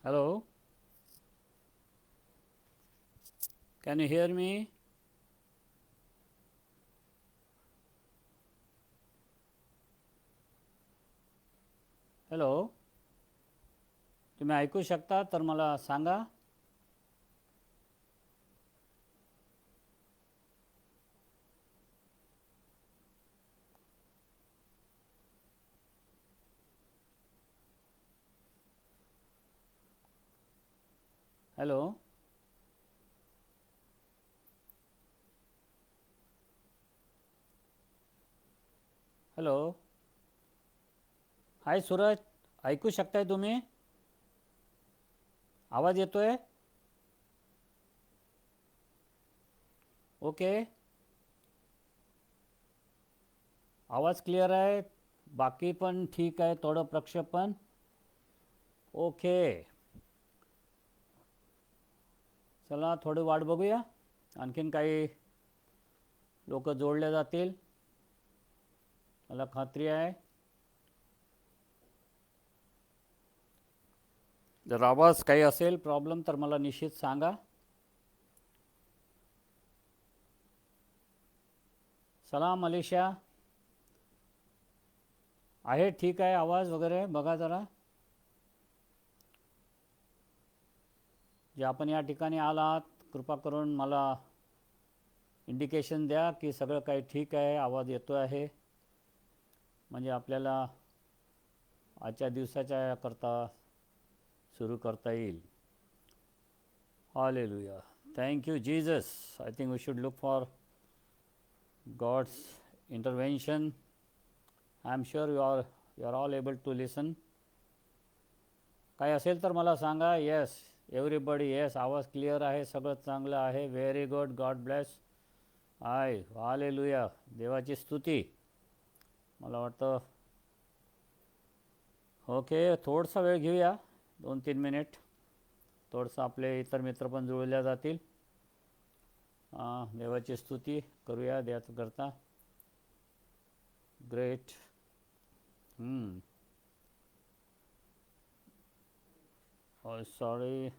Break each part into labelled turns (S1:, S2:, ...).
S1: Hello, can you hear me? Hello, तुम्ही ऐकू शकता तर मला सांगा. Hello, hello. हाय सूरज, ऐकू शकताय तुम्ही? आवाज येतोय? ओके, आवाज क्लिअर आहे. बाकी पण ठीक आहे, थोडं प्रक्षेपण. ओके, चला थोडी वाट बघूया. आणखीन काही लोक जोडले जातील, मला खात्री आहे. जर आवाज काही असेल प्रॉब्लेम तर मला निश्चित सांगा. सलाम अलिशा, आहे ठीक आहे आवाज वगैरे? बघा जरा, जे आपण या ठिकाणी आलात कृपा करून मला इंडिकेशन द्या की सगळं काही ठीक आहे, आवाज येतो आहे. म्हणजे आपल्याला आजच्या दिवसाच्या करता सुरू करता येईल. Hallelujah, thank you Jesus. I think we should look for God's intervention. I am sure you are all able to listen. काय असेल तर मला सांगा. येस एव्हरीबडी, येस आवाज क्लिअर आहे, सगळं चांगलं आहे. Very good, God bless. I hallelujah, देवाची स्तुती. मला वाटतं ओके, थोडासा वेळ घेऊया, 2-3 मिनिट. थोडंसं आपले इतर मित्र पण जुळल्या जातील. देवाची स्तुती करूया द्याच करता. ग्रेट. सॉरी.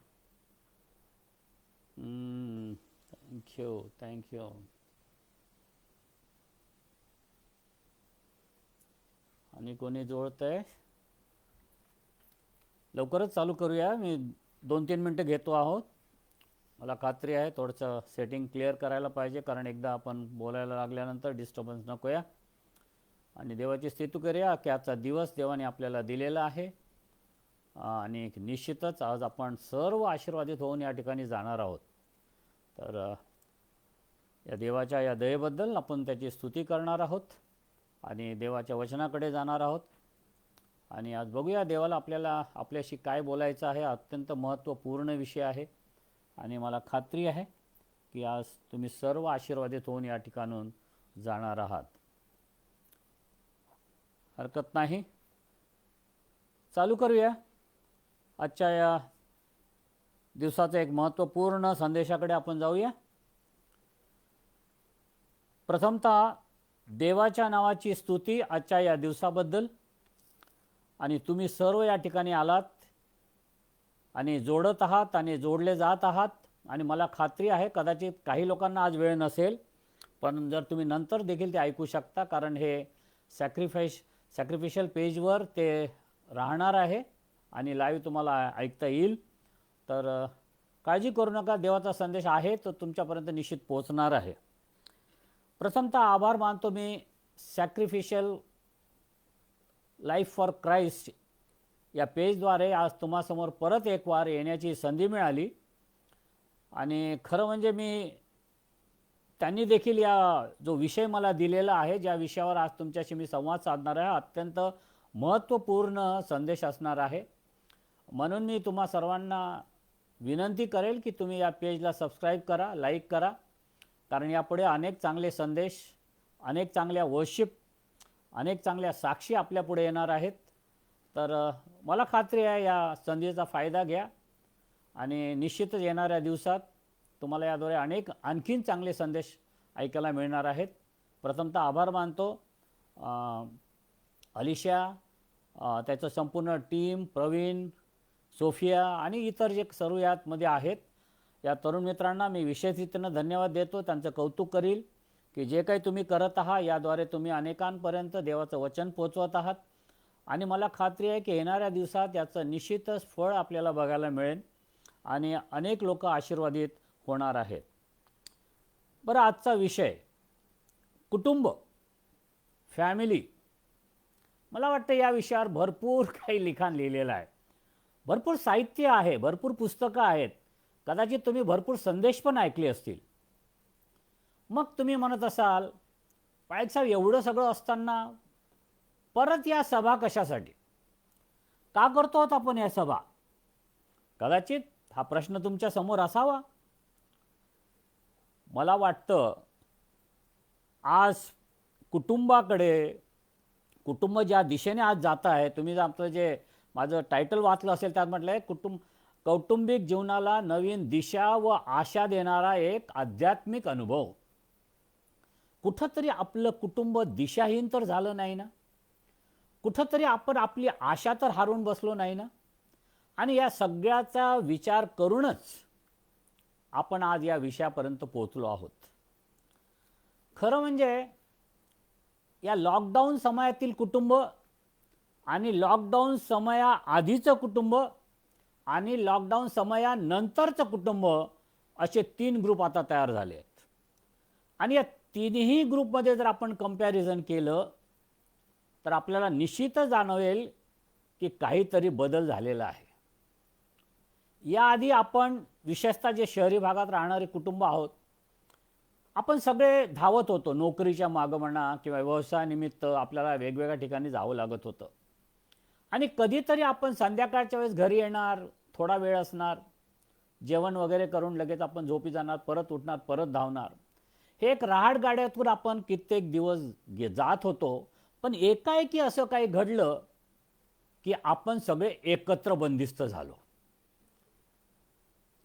S1: Thank you, thank you. आणि कोणी जुळत आहे? लवकरच चालू करूया. मी 2-3 मिनटं घेतो आहोत. मला खात्री आहे थोडंसं सेटिंग क्लिअर करायला पाहिजे, कारण एकदा आपण बोलायला लागल्यानंतर डिस्टर्बन्स नको या. आणि देवाची स्तुती करूया की आजचा दिवस देवाने आपल्याला दिलेला आहे. आणि निश्चितच आज आपण सर्व आशीर्वादित होऊन या ठिकाणी जाणार आहोत. तर या देवाच्या या दयेबद्दल आपण त्याची स्तुती करणार आहोत आणि देवाच्या वचनाकडे जाणार आहोत. आणि आज बघूया देवाला आपल्याशी काय बोलायचं आहे. अत्यंत महत्त्वपूर्ण विषय आहे आणि मला खात्री आहे की आज तुम्ही सर्व आशीर्वादित होऊन या ठिकाणून जाणार आहात. हरकत नाही, चालू करूया. आजच्या या दिवसाचा एक महत्त्वपूर्ण संदेशाकडे आपण जाऊया. प्रथमतः देवाच्या नावाची स्तुती आजच्या या दिवसाबद्दल. आणि तुम्ही सर्व या ठिकाणी आलात आणि जोडत आहात आणि जोडले जात आहात. आणि मला खात्री आहे कदाचित काही लोकांना आज वेळ नसेल, पण जर तुम्ही नंतर देखील ते ऐकू शकता, कारण हे सॅक्रिफिशियल पेजवर ते राहणार आहे आणि लाईव्ह तुम्हाला ऐकता येईल. तर काळजी करू नका, देवाचा संदेश आहे तो तुमच्यापर्यंत निश्चित पोहोचणार आहे. प्रथमतः आभार मानतो मी सॅक्रिफिशियल लाईफ फॉर क्राइस्ट या पेजद्वारे आज तुम्हासमोर परत एक वार येण्याची संधी मिळाली. आणि खरं म्हणजे त्यांनी देखील या जो विषय मला दिलेला आहे, ज्या विषयावर आज तुमच्याशी मी संवाद साधणार आहे, अत्यंत महत्त्वपूर्ण संदेश असणार आहे. म्हणून मी तुम्हा सर्वांना विनंती करेल की तुम्ही या पेजला सबस्क्राईब करा, लाईक करा, कारण यापुढे अनेक चांगले संदेश, अनेक चांगल्या वर्शिप, अनेक चांगल्या साक्षी आपल्यापुढे येणार आहेत. तर मला खात्री आहे या संधीचा फायदा घ्या आणि निश्चितच येणाऱ्या दिवसात तुम्हाला याद्वारे आणखीन चांगले संदेश ऐकायला मिळणार आहेत. प्रथमतः आभार मानतो अलिशा, त्याचं संपूर्ण टीम, प्रवीण, सोफिया आणि इतर जे सर्व यातमध्ये आहेत, या तरुण मित्रांना मी विशेष रीतीनं धन्यवाद देतो. त्यांचं कौतुक करील की जे काही तुम्ही करत आहात याद्वारे तुम्ही अनेकांपर्यंत देवाचं वचन पोचवत आहात. आणि मला खात्री आहे की येणाऱ्या दिवसात याचं निश्चितच फळ आपल्याला बघायला मिळेल आणि अनेक लोक आशीर्वादित होणार आहेत. बरं, आजचा विषय कुटुंब, फॅमिली. मला वाटतं या विषयावर भरपूर काही लिखाण लिहिलेलं आहे, भरपूर साहित्य आहे, भरपूर पुस्तकं आहेत. कदाचित तुम्ही भरपूर संदेश पण ऐकले असतील. मग तुम्ही म्हणत असाल, पायक साहेब एवढं सगळं असताना परत या सभा कशासाठी, का करतो आहोत आपण या सभा? कदाचित हा प्रश्न तुमच्या समोर असावा. मला वाटतं आज कुटुंबाकडे, कुटुंब ज्या दिशेने आज जात आहे, तुम्ही आपलं जे माझं टायटल वाचलं असेल त्यात म्हटलं आहे कौटुंबिक जीवनाला नवीन दिशा व आशा देणारा एक आध्यात्मिक अनुभव. कुठंतरी आपलं कुटुंब दिशाहीन तर झालं नाही ना? कुठंतरी आपण आपली आशा तर हारून बसलो नाही ना? आणि या सगळ्याचा विचार करूनच आपण आज या विषयापर्यंत पोहोचलो आहोत. खरं म्हणजे या लॉकडाऊन समयातील कुटुंब आणि लॉकडाऊन समयाआधीचं कुटुंब आणि लॉकडाऊन समयानंतरचं कुटुंब असे 3 ग्रुप आता तयार झाले आहेत. आणि या तिन्ही ग्रुपमध्ये जर आपण कंपॅरिझन केलं तर आपल्याला निश्चितच जाणवेल की काहीतरी बदल झालेला आहे. याआधी आपण विशेषतः जे शहरी भागात राहणारे कुटुंब आहोत, आपण सगळे धावत होतो नोकरीच्या मागं म्हणा किंवा व्यवसायानिमित्त आपल्याला वेगवेगळ्या ठिकाणी जावं लागत होतं. आणि कधीतरी आपण संध्याकाळच्या वेळेस घरी येणार, थोडा वेळ असणार, जेवण वगैरे करून लगेच आपण झोपी जाणार, परत उठणार, परत धावणार. हे एक रहाटगाड्यातून आपण कित्येक दिवस जात होतो. पण एकाएकी असं काही घडलं की आपण सगळे एकत्र बंदिस्त झालो.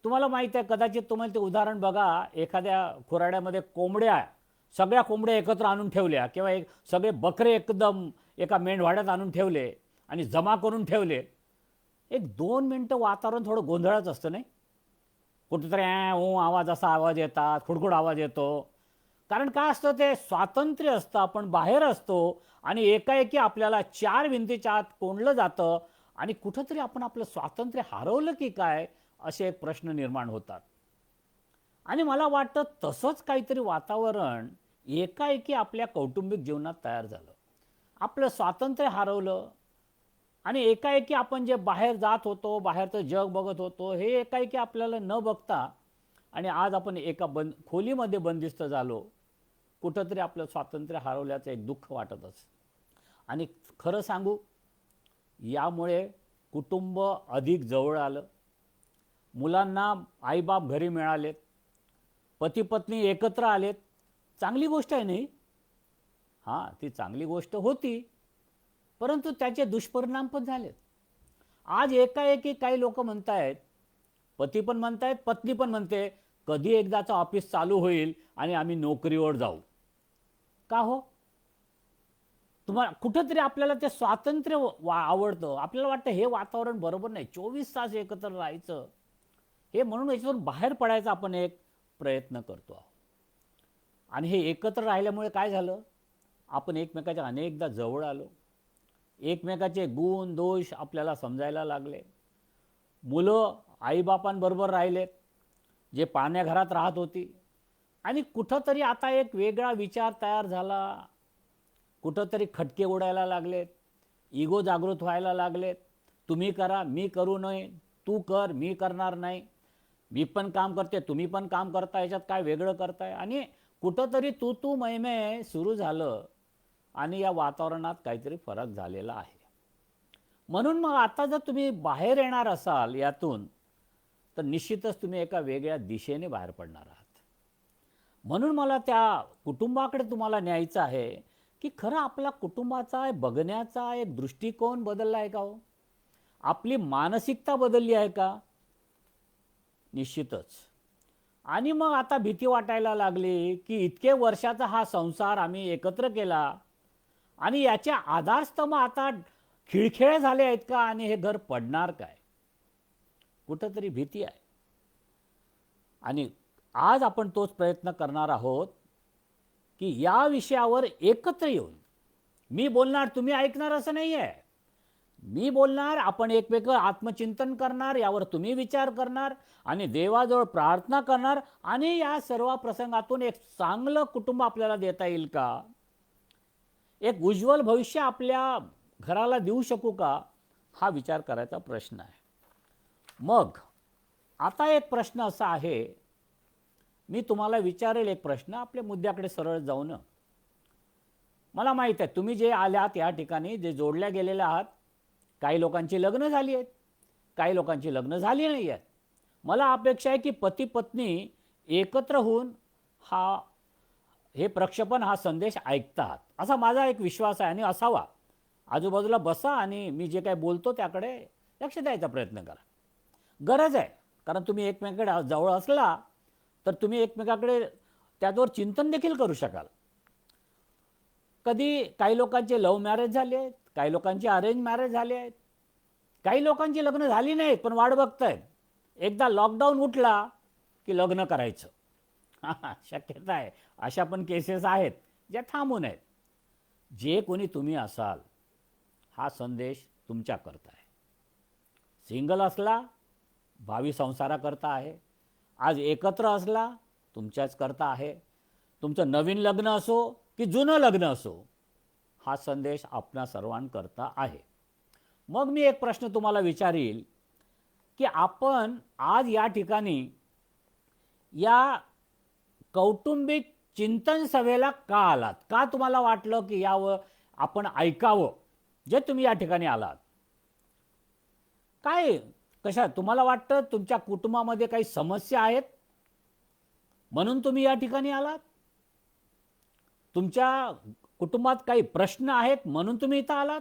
S1: तुम्हाला माहिती आहे, कदाचित तुम्हाला ते उदाहरण बघा, एखाद्या खुराड्यामध्ये कोंबड्या, सगळ्या कोंबड्या एकत्र आणून ठेवल्या किंवा सगळे बकरे एकदम एका मेंढवाड्यात आणून ठेवले आणि जमा करून ठेवले. 1-2 मिनटं वातावरण थोडं गोंधळच असतं नाही? कुठेतरी आवाज, असा आवाज येतात, खुडखुड आवाज येतो. कारण काय असतं, ते स्वातंत्र्य असतं, आपण बाहेर असतो आणि एकाएकी आपल्याला 4 भिंतीच्या आत कोंडलं जातं आणि कुठंतरी आपण आपलं स्वातंत्र्य हरवलं की काय असे एक प्रश्न निर्माण होतात. आणि मला वाटतं तसंच काहीतरी वातावरण एकाएकी आपल्या कौटुंबिक जीवनात तयार झालं. आपलं स्वातंत्र्य हरवलं आणि एकाएकी आपण जे बाहेर जात होतो, बाहेरचं जग बघत होतो, हे एकाएकी आपल्याला न बघता आणि आज आपण एका खोलीमध्ये बंदिस्त झालो. कुठंतरी आपलं स्वातंत्र्य हरवल्याचं एक दुःख वाटत असतं. आणि खरं सांगू, यामुळे कुटुंब अधिक जवळ आलं, मुलांना आईबाप घरी मिळालेत, पती पत्नी एकत्र आलेत. चांगली गोष्ट आहे नाही? हां, ती चांगली गोष्ट होती, परंतु त्याचे दुष्परिणाम पण झालेत. आज एकाएकी काही लोक म्हणतायत, पती पण म्हणतायत, पत्नी पण म्हणते, कधी एकदाचं ऑफिस चालू होईल आणि आम्ही नोकरीवर जाऊ. का हो? तुम्हाला कुठंतरी आपल्याला ते स्वातंत्र्य आवडतं, आपल्याला वाटतं हे वातावरण बरोबर नाही, 24 तास एकत्र राहायचं हे, म्हणून याच्यातून बाहेर पडायचा आपण एक प्रयत्न करतो आहोत. आणि हे एकत्र राहिल्यामुळे काय झालं, आपण एकमेकाच्या अनेकदा जवळ आलो, एकमेकाचे गुण दोष आपल्याला समजायला लागले. मुलं आईबापांबरोबर राहिलेत जे पाण्याघरात राहत होती. आणि कुठंतरी आता एक वेगळा विचार तयार झाला, कुठंतरी खटके उडायला लागलेत, इगो जागृत व्हायला लागलेत. तुम्ही करा, मी करू नये, तू कर, मी करणार नाही, मी पण काम करते, तुम्ही पण काम करता, याच्यात काय वेगळं करताय. आणि कुठंतरी तू मैमे सुरू झालं आणि या वातावरणात काहीतरी फरक झालेला आहे. म्हणून मग आता जर तुम्ही बाहेर येणार असाल यातून, तर निश्चितच तुम्ही एका वेगळ्या दिशेने बाहेर पडणार आहात. म्हणून मला त्या कुटुंबाकडे तुम्हाला न्यायचं आहे की खरं आपला कुटुंबाचा बघण्याचा एक दृष्टिकोन बदलला आहे का हो? आपली मानसिकता बदलली आहे का? निश्चितच. आणि मग आता भीती वाटायला लागली की इतके वर्षाचा हा संसार आम्ही एकत्र केला आणि याचे आधारस्तंभ आता खिळखिळे झाले आहेत का आणि हे घर पडणार काय? कुठंतरी भीती आहे. आणि आज आपण तोच प्रयत्न करणार आहोत की या विषयावर एकत्र येऊन मी बोलणार, तुम्ही ऐकणार असं नाही आहे. मी बोलणार, आपण एकमेक आत्मचिंतन करणार, यावर तुम्ही विचार करणार आणि देवाजवळ प्रार्थना करणार आणि या सर्व प्रसंगातून एक चांगलं कुटुंब आपल्याला देता येईल का, एक उज्ज्वल भविष्य आपल्या घराला देऊ शकू का, हा विचार करायचा प्रश्न आहे. मग आता एक प्रश्न असा आहे, मी तुम्हाला विचारेल एक प्रश्न, आपल्या मुद्द्याकडे सरळ जाऊन. मला माहीत आहे तुम्ही जे आल्यात या ठिकाणी, जे जोडल्या गेलेले आहात, काही लोकांची लग्न झाली आहेत, काही लोकांची लग्न झाली नाही आहेत. मला अपेक्षा आहे की पती पत्नी एकत्र होऊन हे प्रक्षेपण, हा संदेश ऐकतात, असा माझा एक विश्वास आहे आणि असावा. आजूबाजूला बसा आणि मी जे काही बोलतो त्याकडे लक्ष द्यायचा प्रयत्न करा. गरज आहे, कारण तुम्ही एकमेकाकडे जवळ असला तर तुम्ही एकमेकाकडे त्याच्यावर चिंतन देखील करू शकाल. कधी काही लोकांचे लव्ह मॅरेज झाले आहेत, काही लोकांचे अरेंज मॅरेज झाले आहेत, काही लोकांची लग्न झाली नाहीत पण वाट बघतायत एकदा लॉकडाऊन उठला की लग्न करायचं. शक्यता आहे, अशा पण केसेस आहेत ज्या थांबून आहेत. जे कोणी तुम्ही असाल, हा संदेश तुमच्याकरता आहे. सिंगल असला, भावी संसाराकरता आहे. आज एकत्र असला, तुमच्याच करता आहे. तुमचं नवीन लग्न असो की जुनं लग्न असो, हा संदेश आपणा सर्वांकरता आहे. मग मी एक प्रश्न तुम्हाला विचारील की आपण आज या ठिकाणी या कौटुंबिक चिंतन सभेला का आलात, का तुम्हाला वाटलं की यावं आपण ऐकावं जे तुम्ही या ठिकाणी आलात. काय कशा तुम्हाला वाटतं तुमच्या कुटुंबामध्ये काही समस्या आहेत म्हणून तुम्ही या ठिकाणी आलात, तुमच्या कुटुंबात काही प्रश्न आहेत म्हणून तुम्ही इथं आलात,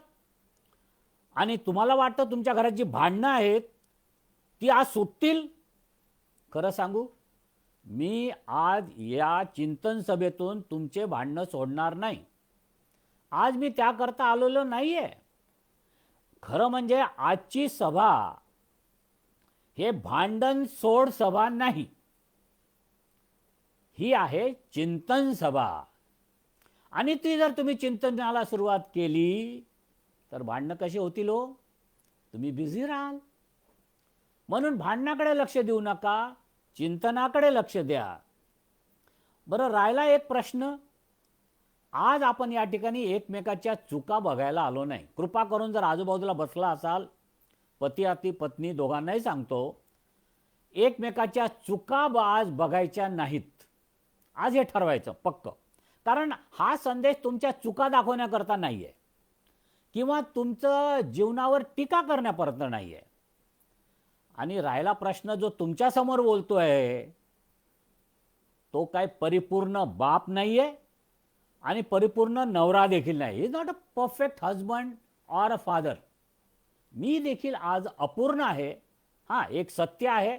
S1: आणि तुम्हाला वाटतं तुमच्या घरात जी भांडणं आहेत ती आज सुटतील. खरं सांगू, मी आज या चिंतन सभेतून तुमचे भांडणं सोडणार नाही. आज मी त्याकरता आलेलो नाही आहे. खरं म्हणजे आजची सभा हे भांडण सोड सभा नाही, ही आहे चिंतन सभा. आणि ती जर तुम्ही चिंतनाला सुरुवात केली तर भांडणं कशी होतील हो, तुम्ही बिझी राहाल. म्हणून भांडणाकडे लक्ष देऊ नका, चिंतनाकडे लक्ष द्या. बरं, राहिला एक प्रश्न. आज आपण या ठिकाणी एकमेकाच्या चुका बघायला आलो नाही. कृपा करून जर आजूबाजूला बसला असाल, पती आणि पत्नी दोघांनाही सांगतो, एकमेकाच्या चुका आज बघायच्या नाहीत. आज हे ठरवायचं पक्क. कारण हा संदेश तुमच्या चुका दाखवण्याकरता नाही आहे किंवा तुमचं जीवनावर टीका करण्याकरता नाही आहे. आणि राहिला प्रश्न, जो तुमच्या समोर बोलतोय तो काय परिपूर्ण बाप नाही आहे आणि परिपूर्ण नवरा देखील नाही. Is not a perfect husband or a father. मी देखील आज अपूर्ण आहे. हां, एक सत्य आहे,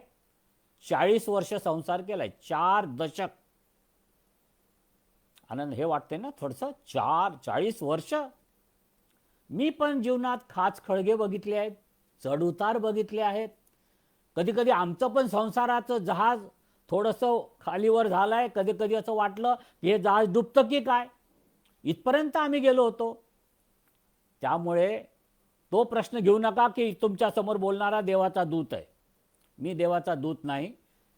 S1: 40 वर्ष संसार केलाय, 4 दशक. आनंद हे वाटते ना थोडंसं, 40 वर्ष. मी पण जीवनात खाच खळगे बघितले आहेत, चढउतार बघितले आहेत. कधी कधी आमचं पण संसाराचं जहाज थोडंसं खालीवर झालंय. कधी कधी असं वाटलं की हे जहाज डुबतं की काय, इथपर्यंत आम्ही गेलो होतो. त्यामुळे तो प्रश्न घेऊ नका की तुमच्यासमोर बोलणारा देवाचा दूत आहे. मी देवाचा दूत नाही,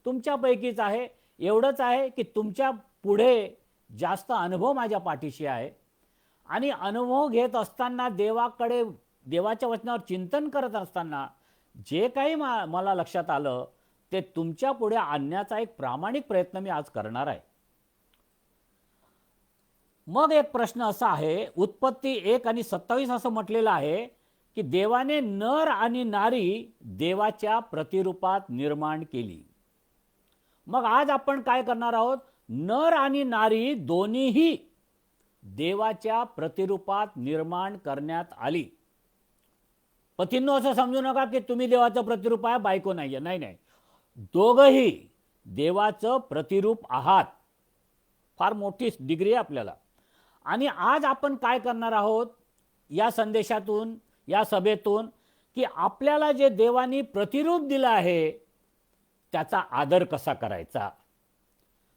S1: तुमच्यापैकीच आहे. एवढंच आहे की तुमच्या पुढे जास्त अनुभव माझ्या पाठीशी आहे आणि अनुभव घेत असताना देवाकडे, देवाच्या वचनावर चिंतन करत असताना जे काही मला लक्षात आलं ते तुमच्या पुढे आणण्याचा एक प्रामाणिक प्रयत्न मी आज करणार आहे. मग एक प्रश्न असा आहे, उत्पत्ती 1 आणि 27 असं म्हटलेलं आहे की देवाने नर आणि नारी देवाच्या प्रतिरूपात निर्माण केली. मग आज आपण काय करणार आहोत, नर आणि नारी दोन्हीही देवाच्या प्रतिरूपात निर्माण करण्यात आली. पतींनो असं समजू नका की तुम्ही देवाचं प्रतिरूप आहे, बायको नाहीये. नाही नाही, दोघंही देवाचं प्रतिरूप आहात. फार मोठी डिग्री आहे आपल्याला. आणि आज आपण काय करणार आहोत या संदेशातून, या सभेतून, की आपल्याला जे देवानी प्रतिरूप दिलं आहे त्याचा आदर कसा करायचा.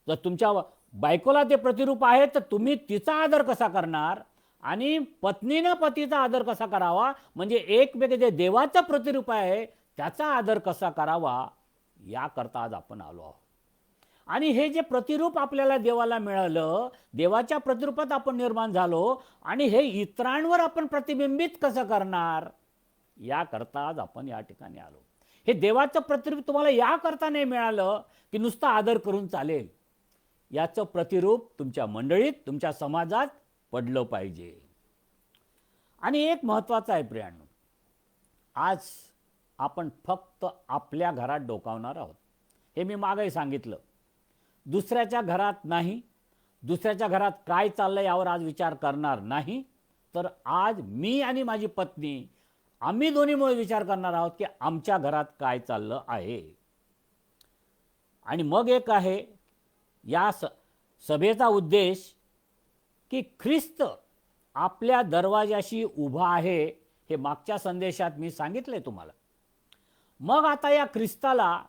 S1: जर तुमच्या बायकोला ते प्रतिरूप आहे तर तुम्ही तिचा आदर कसा करणार आणि पत्नीनं पतीचा आदर कसा करावा, म्हणजे एकमेक जे देवाचं प्रतिरूप आहे त्याचा आदर कसा करावा, याकरता आज आपण आलो आहोत. आणि हे जे प्रतिरूप आपल्याला देवाला मिळालं, देवाच्या प्रतिरूपात आपण निर्माण झालो आणि हे इतरांवर आपण प्रतिबिंबित कसं करणार, याकरता आज आपण या ठिकाणी आलो. हे देवाचं प्रतिरूप तुम्हाला याकरता नाही मिळालं की नुसतं आदर करून चालेल. याचं प्रतिरूप तुमच्या मंडळीत, तुमच्या समाजात पडलं पाहिजे. आणि एक महत्त्वाचं आहे प्रियांनो, आज आपण फक्त आपल्या घरात डोकावणार आहोत. हे मी मागेही सांगितलं, दुसऱ्याच्या घरात नाही, दुसऱ्याच्या घरात काय चाललंय यावर आज विचार करणार नाही. तर आज मी आणि माझी पत्नी आम्ही दोन्हीमुळे विचार करणार आहोत की आमच्या घरात काय चाललं आहे. आणि मग एक आहे या सभेचा उद्देश की ख्रिस्त आपल्या दरवाजाशी उभा आहे, हे मागच्या संदेशात मी सांगितलंय तुम्हाला. मग आता या ख्रिस्ताला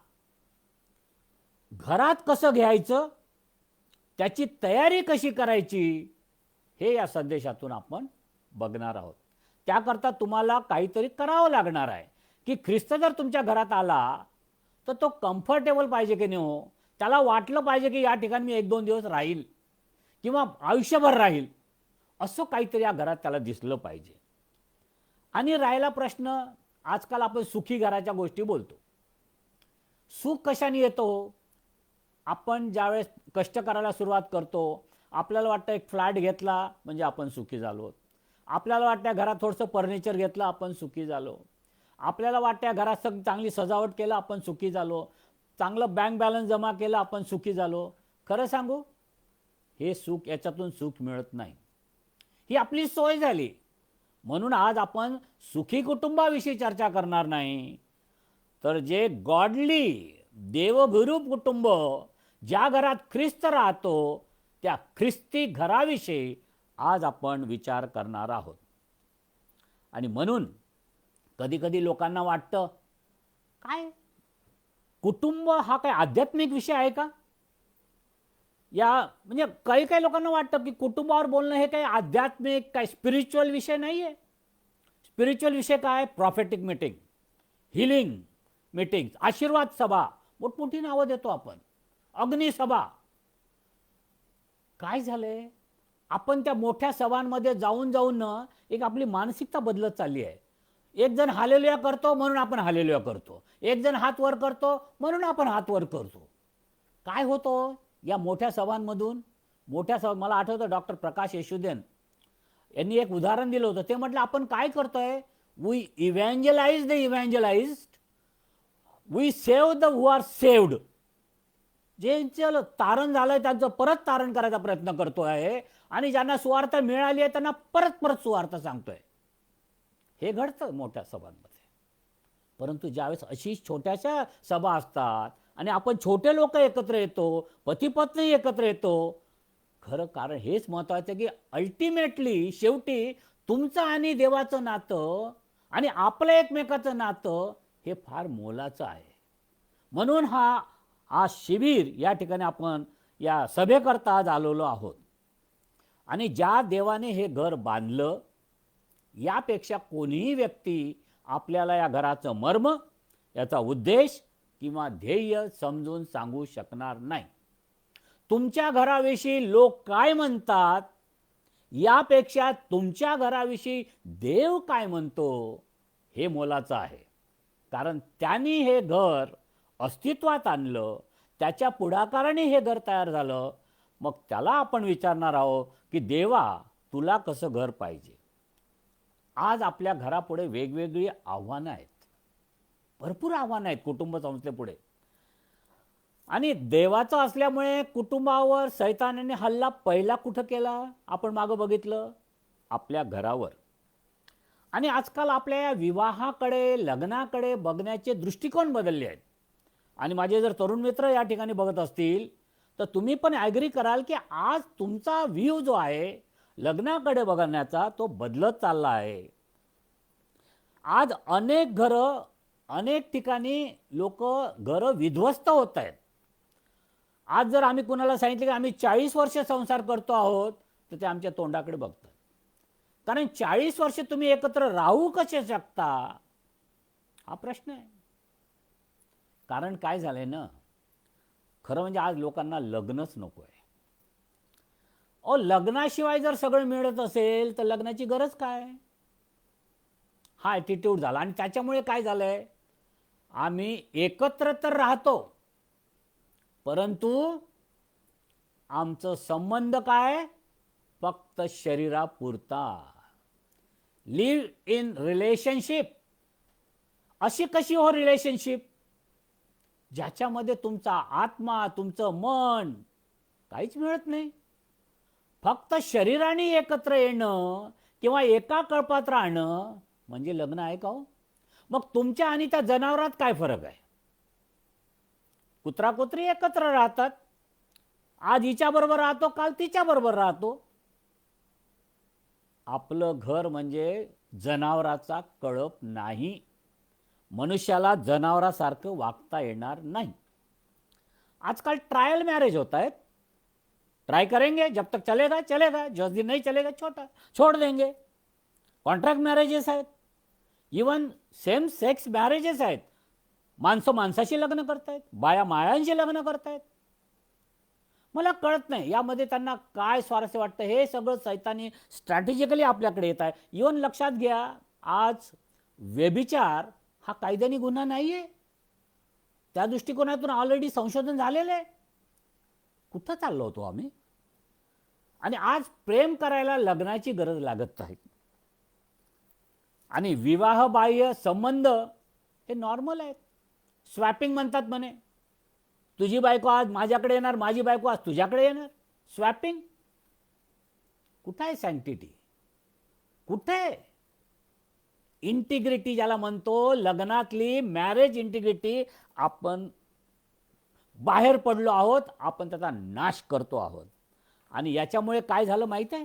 S1: घरात कसं घ्यायचं, त्याची तयारी कशी करायची, हे या संदेशातून आपण बघणार आहोत. त्याकरता तुम्हाला काहीतरी करावं लागणार आहे की ख्रिस्त जर तुमच्या घरात आला तर तो कम्फर्टेबल पाहिजे की नाही हो. त्याला वाटलं पाहिजे की या ठिकाणी मी 1-2 दिवस राहील किंवा आयुष्यभर राहील, असं काहीतरी या घरात त्याला दिसलं पाहिजे. आणि राहिला प्रश्न, आजकाल आपण सुखी घराच्या गोष्टी बोलतो. सुख कशाने येतो? आपण ज्यावेळेस कष्ट करायला सुरुवात करतो, आपल्याला वाटतं एक फ्लॅट घेतला म्हणजे आपण सुखी झालो. आपल्याला वाटतं घरात थोडंसं फर्निचर घेतलं आपण सुखी झालो. आपल्याला वाटतं घरात चांगली सजावट केलं आपण सुखी झालो. चांगलं बँक बॅलन्स जमा केलं आपण सुखी झालो. खरं सांगू, हे सुख, याच्यातून सुख मिळत नाही. ही आपली सोय झाली. म्हणून आज आपण सुखी कुटुंबाविषयी चर्चा करणार नाही, तर जे गॉडली देवभीरू कुटुंब, ज्या घरात ख्रिस्त राहतो, त्या ख्रिस्ती घराविषयी आज आपण विचार करणार आहोत. आणि म्हणून कधी कधी लोकांना वाटतं, काय कुटुंब हा काय आध्यात्मिक विषय आहे का? म्हणजे काही काही लोकांना वाटतं की कुटुंबावर बोलणं हे काही आध्यात्मिक, काय स्पिरिच्युअल विषय नाही आहे. स्पिरिच्युअल विषय काय? प्रॉफेटिक मीटिंग, हिलिंग मीटिंग, आशीर्वाद सभा, मोठमोठी नावं देतो आपण, अग्निसभा. काय झालंय, आपण त्या मोठ्या सभांमध्ये जाऊन जाऊन एक आपली मानसिकता बदलत चालली आहे. एक जण हालेलुया करतो म्हणून आपण हालेलुया करतो, एक जण हात वर करतो म्हणून आपण हात वर करतो. काय होतं या मोठ्या सभांमधून? मोठ्या सभा, मला आठवतं डॉक्टर प्रकाश येशुदेन यांनी एक उदाहरण दिलं होतं. ते म्हटलं, आपण काय करतोय, we evangelise the evangelised, we save the who are saved. ज्यांचं तारण झालंय त्यांचं परत तारण करायचा प्रयत्न करतोय आणि ज्यांना सुवार्थ मिळाली आहे त्यांना परत परत सुवार्थ सांगतोय. हे घडतं मोठ्या सभांमध्ये. परंतु ज्यावेळेस अशी छोट्याशा सभा असतात आणि आपण छोटे लोक एकत्र येतो, पती पत्नी एकत्र येतो, खरं कारण हेच महत्त्वाचं की अल्टिमेटली शेवटी तुमचं आणि देवाचं नातं आणि आपलं एकमेकाचं नातं हे फार मोलाचं आहे. म्हणून हा शिबिर या ठिकाणी आपण या सभेकरता आज आलेलो आहोत. आणि ज्या देवाने हे घर बांधलं, यापेक्षा कोणीही व्यक्ती आपल्याला या घराचं मर्म, याचा उद्देश किंवा ध्येय समजून सांगू शकणार नाही. तुमच्या घराविषयी लोक काय म्हणतात यापेक्षा तुमच्या घराविषयी देव काय म्हणतो हे मोलाचं आहे. कारण त्यांनी हे घर अस्तित्वात आणलं, त्याच्या पुढाकाराने हे घर तयार झालं. मग त्याला आपण विचारणार आहोत की देवा, तुला कसं घर पाहिजे. आज आपल्या घरापुढे वेगवेगळी आव्हानं आहेत, भरपूर आव्हानं आहेत कुटुंब संस्थेपुढे. आणि देवाचं असल्यामुळे कुटुंबावर सैतानाने हल्ला पहिला कुठं केला आपण मागं बघितलं, आपल्या घरावर. आणि आजकाल आपल्या या विवाहाकडे, लग्नाकडे बघण्याचे दृष्टिकोन बदलले आहेत. आणि माझे जर तरुण मित्र या ठिकाणी बघत असतील तर तुम्ही पण ॲग्री कराल की आज तुमचा व्ह्यू जो आहे लग्नाकडे बघण्याचा, तो बदलत चालला आहे. आज अनेक घरं, अनेक ठिकाणी लोक घरं विध्वस्त होत आहेत. आज जर आम्ही कुणाला सांगितलं की आम्ही 40 वर्ष संसार करतो आहोत, तर ते आमच्या तोंडाकडे बघतात. कारण 40 वर्ष तुम्ही एकत्र राहू कसे शकता, हा प्रश्न आहे. कारण काय झालंय ना, खरं म्हणजे आज लोकांना लग्नच नको आहे. लग्नाशिवाय जर सगळं मिळत असेल तर लग्नाची गरज काय, हा ॲटिट्यूड झाला. आणि त्याच्यामुळे काय झालंय, आम्ही एकत्र तर राहतो, परंतु आमचं संबंध काय, फक्त शरीरापुरता. Live in relationship. अशी कशी हो रिलेशनशिप, ज्याच्यामध्ये तुमचा आत्मा, तुमचं मन काहीच मिळत नाही. फक्त शरीराने एकत्र येणं किंवा एका कळपात राहणं म्हणजे लग्न आहे का हो? मग तुमच्या आणि त्या जनावरात काय फरक आहे? कुत्रा कुत्री एकत्र राहतात, आज हिच्या बरोबर राहतो, काल तिच्या बरोबर राहतो. आपलं घर म्हणजे जनावराचा कळप नाही. मनुष्याला जनावरासारखं वागता येणार नाही. आजकाल ट्रायल मॅरेज होत आहेत. ट्राय करेंगे, जब तक चलेगा चलेगा, जिस दिन नहीं चलेगा छोड़ देंगे. कॉन्ट्रॅक्ट मॅरेजेस आहेत, इवन सेम सेक्स मॅरेजेस आहेत. माणसं माणसाशी लग्न करतायत, बाया मायांशी लग्न करतायत. मला कळत नाही यामध्ये त्यांना काय स्वारस्य वाटतं. हे सगळं सैतानी स्ट्रॅटेजिकली आपल्याकडे येत आहे. इवन लक्षात घ्या, आज व्यभिचार हा कायद्याने गुन्हा नाही आहे. त्या दृष्टिकोनातून ऑलरेडी संशोधन झालेलं आहे. कुठं चाललो होतो आम्ही? आणि आज प्रेम करायला लग्नाची गरज लागत नाही. आणि विवाहबाह्य संबंध हे नॉर्मल आहेत. स्वॅपिंग म्हणतात म्हणे. तुझी बायको आज माझ्याकडे येणार, माझी बायको आज तुझ्याकडे येणार. स्वॅपिंग. कुठं आहे सँक्टिटी, कुठे आहे इंटिग्रिटी ज्याला म्हणतो, लग्नातली मॅरेज इंटिग्रिटी आपण बाहेर पडलो आहोत, आपण त्याचा नाश करतो आहोत. आणि याच्यामुळे काय झालं माहिती आहे?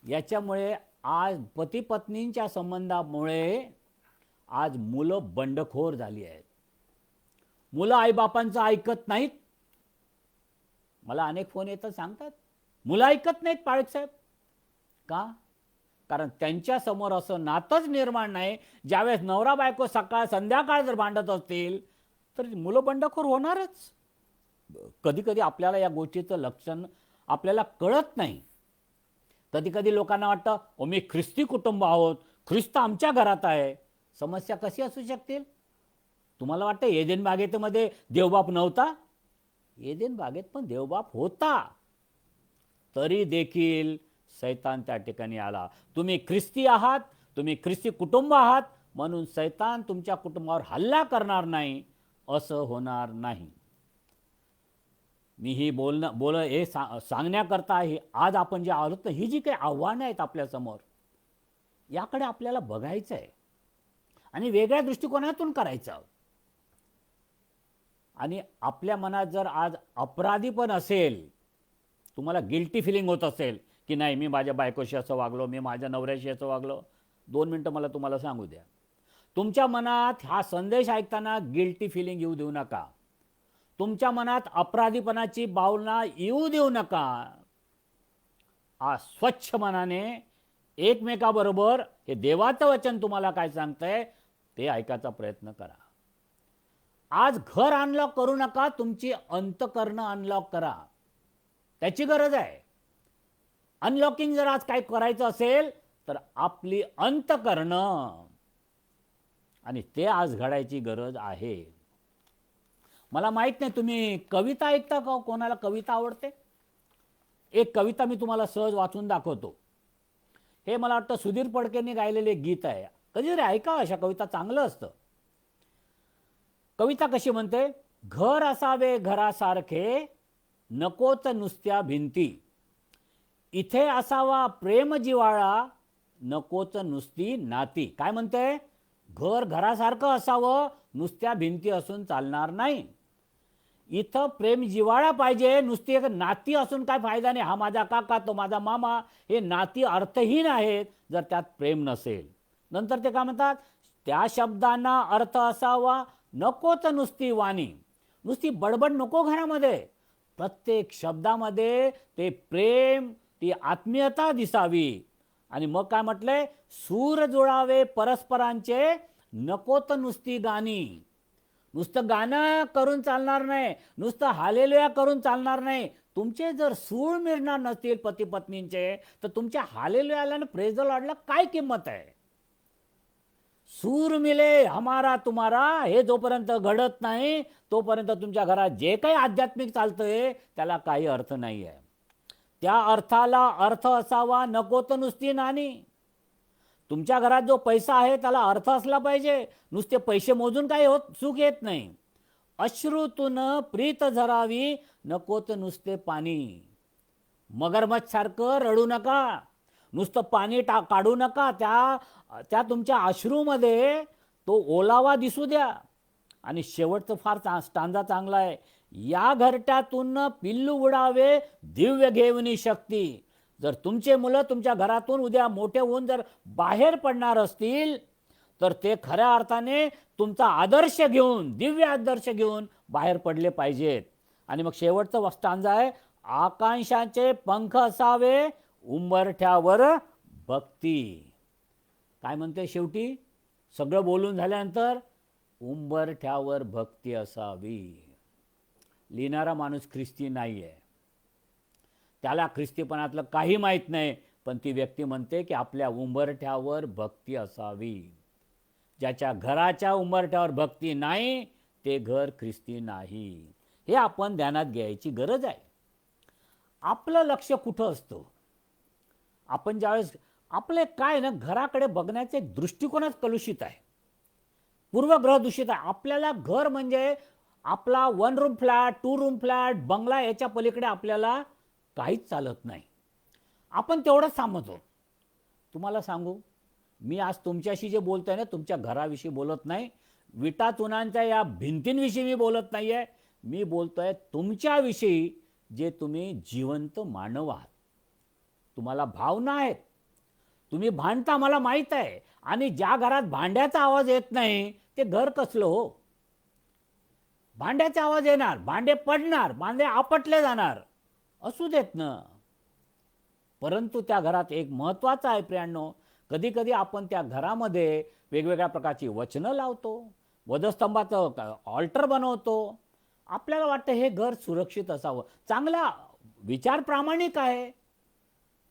S1: याच्यामुळे आज पती पत्नींच्या संबंधामुळे आज मुलं बंडखोर झाली आहेत. मुलं आईबापांचं ऐकत नाहीत. मला अनेक फोन येतात, सांगतात मुलं ऐकत नाहीत पाळक साहेब. का? कारण त्यांच्या समोर असं नातंच निर्माण नाही. ज्यावेळेस नवरा बायको सकाळ संध्याकाळ जर भांडत असतील तर मुलं बंडखोर होणारच. कधी कधी आपल्याला या गोष्टीचं लक्षण आपल्याला कळत नाही. कधी कधी लोकांना वाटतं मी ख्रिस्ती कुटुंब आहोत, ख्रिस्त आमच्या घरात आहे. समस्या कशी असू शकतील? तुम्हाला वाटतं एदेन बागेमध्ये देवबाप नव्हता? एदेन बागेत पण देवबाप होता. तरी देखील सैतान त्या ठिकाणी आला. तुम्ही ख्रिस्ती आहात, तुम्ही ख्रिस्ती कुटुंब आहात, म्हणून सैतान तुमच्या कुटुंबावर हल्ला करणार नाही, असं होणार नाही. मी ही हे सांगण्याकरता आहे. आज आपण जे आलो तर ही जी काही आव्हानं आहेत आपल्यासमोर, याकडे आपल्याला बघायचं आहे आणि वेगळ्या दृष्टिकोनातून करायचं. आणि आपल्या मनात जर आज अपराधी पण असेल, तुम्हाला गिल्टी फिलिंग होत असेल की नाही मी माझ्या बायकोशी असं वागलो, मी माझ्या नवऱ्याशी असं वागलो, 2 मिनिटं मला तुम्हाला सांगू द्या. तुमच्या मनात हा संदेश ऐकताना गिल्टी फिलिंग येऊ देऊ नका. तुमच्या मनात अपराधीपणाची भावना येऊ देऊ नका. आज स्वच्छ मनाने एकमेकाबरोबर हे देवाचं वचन तुम्हाला काय सांगतंय ते ऐकायचा प्रयत्न करा. आज घर अनलॉक करू नका, तुमची अंतःकरणं अनलॉक करा. त्याची गरज आहे. अनलॉकिंग जर आज काय करायचं असेल तर आपली अंतःकरणं, आणि ते आज घडायची गरज आहे. मला माहित नाही तुम्ही कविता ऐकता का? कोणाला कविता आवडते? एक कविता मी तुम्हाला सहज वाचून दाखवतो. हे मला वाटतं सुधीर फडकेंनी गायलेले गीत आहे. कधीतरी ऐका, अशा कविता चांगलं असतं. कविता कशी म्हणते? घर असावे घरासारखे, नकोच नुसत्या भिंती. इथे असावा प्रेम जिवाळा, नकोच नुसती नाती. काय म्हणते? घर घरासारखं असावं, नुसत्या भिंती असून चालणार नाही. इथं प्रेम जिवाळा पाहिजे, नुसती एक नाती असून काय फायदा नाही. हा माझा काका, तो माझा मामा, हे नाती अर्थहीन आहेत जर त्यात प्रेम नसेल. नंतर ते काय म्हणतात, त्या शब्दांना अर्थ असावा, नकोच नुसती वाणी. नुसती बडबड नको घरामध्ये, प्रत्येक शब्दामध्ये ते प्रेम, ती आत्मीयता दिसावी. आणि मग काय म्हटलंय, सूर जुळावे परस्परांचे, नकोत नुसती गाणी. नुसतं गाणं करून चालणार नाही, नुसतं हालेलुया करून चालणार नाही. तुमचे जर सूर मिळणार नसतील पती पत्नींचे, तर तुमच्या हालेलुयाला आणि प्रेज द लॉर्डला काय किंमत आहे? सूर मिले हमारा तुम्हारा हे जोपर्यंत घडत नाही, तोपर्यंत तुमच्या घरात जे काही आध्यात्मिक चालतंय त्याला काही अर्थ नाही आहे. त्या अर्थाला अर्थ असावा, नको तर नुसती नाणी. तुमच्या घरात जो पैसा आहे त्याला अर्थ असला पाहिजे. नुसते पैसे मोजून काही सुख येत नाही. अश्रूतून प्रीत झरावी, नको तर नुसते पाणी. मगरमच्छ सारखं रडू नका, नुसतं पाणी काढू नका. त्या तुमच्या अश्रूमध्ये तो ओलावा दिसू द्या. आणि शेवटचं फार स्टांजा चांगला आहे, या घरट्यातून पिल्लू उडावे दिव्य घेवनी शक्ती. जर तुमचे मुलं तुमच्या घरातून उद्या मोठे होऊन जर बाहेर पडणार असतील, तर ते खऱ्या अर्थाने तुमचा आदर्श घेऊन, दिव्य आदर्श घेऊन बाहेर पडले पाहिजेत. आणि मग शेवटचं स्टांजा आहे, आकांक्षाचे पंख असावे उंबरठ्यावर भक्ती. काय म्हणते शेवटी, सगळं बोलून झाल्यानंतर उंबरठ्यावर भक्ती असावी. लिहिणारा माणूस ख्रिस्ती नाही आहे, त्याला ख्रिस्तीपणातलं काही माहीत नाही, पण ती व्यक्ती म्हणते की आपल्या उंबरठ्यावर भक्ती असावी. ज्याच्या घराच्या उंबरठ्यावर भक्ती नाही ते घर ख्रिस्ती नाही. हे आपण ध्यानात घ्यायची गरज आहे. आपलं लक्ष कुठं असतं? आपण ज्यावेळेस आपले काय ना, घराकडे बघण्याचे दृष्टिकोनच कलुषित आहे, पूर्वग्रह दूषित आहे. आपल्याला घर म्हणजे आपला 1 रूम फ्लॅट, 2 रूम फ्लॅट, बंगला, याच्या पलीकडे आपल्याला काहीच चालत नाही. आपण तेवढंच सांगतो. तुम्हाला सांगू, मी आज तुमच्याशी जे बोलतोय ना, तुमच्या घराविषयी बोलत नाही, विटा चुनांच्या या भिंतींविषयी मी बोलत नाही आहे. मी बोलतोय तुमच्याविषयी, जे तुम्ही जिवंत मानव आहात. तुम्हाला भावना आहेत, तुम्ही भांडता मला माहीत आहे. आणि ज्या घरात भांड्याचा आवाज येत नाही ते घर कसलं हो? भांड्याचा आवाज येणार, भांडे पडणार, भांडे आपटले जाणार, असू देत ना. परंतु त्या घरात एक महत्त्वाचं आहे प्रियांनो, कधी कधी आपण त्या घरामध्ये वेगवेगळ्या प्रकारची वचनं लावतो, वधस्तंभाचं ऑल्टर बनवतो. आपल्याला वाटतं हे घर सुरक्षित असावं, चांगला विचार प्रामाणिक आहे.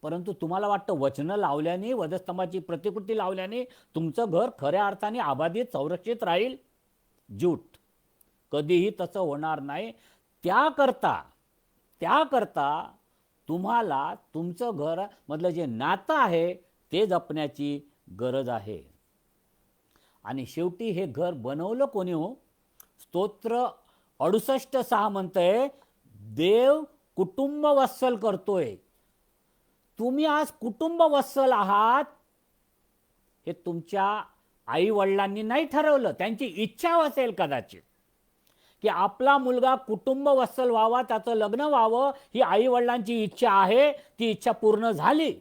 S1: परंतु तुम्हाला वाटतं वचनं लावल्याने, वधस्तंभाची प्रतिकृती लावल्याने तुमचं घर खऱ्या अर्थाने आबादित, संरक्षित राहील? झूट. कधीही तसं होणार नाही. त्याकरता तुम्हाला तुमचं घरामधलं जे नातं आहे ते जपण्याची गरज आहे. आणि शेवटी हे घर बनवलं कोणी हो? स्तोत्र 68:6 म्हणतंय, देव कुटुंब वत्सल करतोय. तुम्ही आज कुटुंब वत्सल आहात हे तुमच्या आई वडिलांनी नाही ठरवलं, त्यांची इच्छा असेल कदाचित की आपला मुलगा कुटुंब वत्सल व्हावा, त्याचं लग्न व्हावं, ही आई वडिलांची इच्छा आहे. ती इच्छा पूर्ण झाली.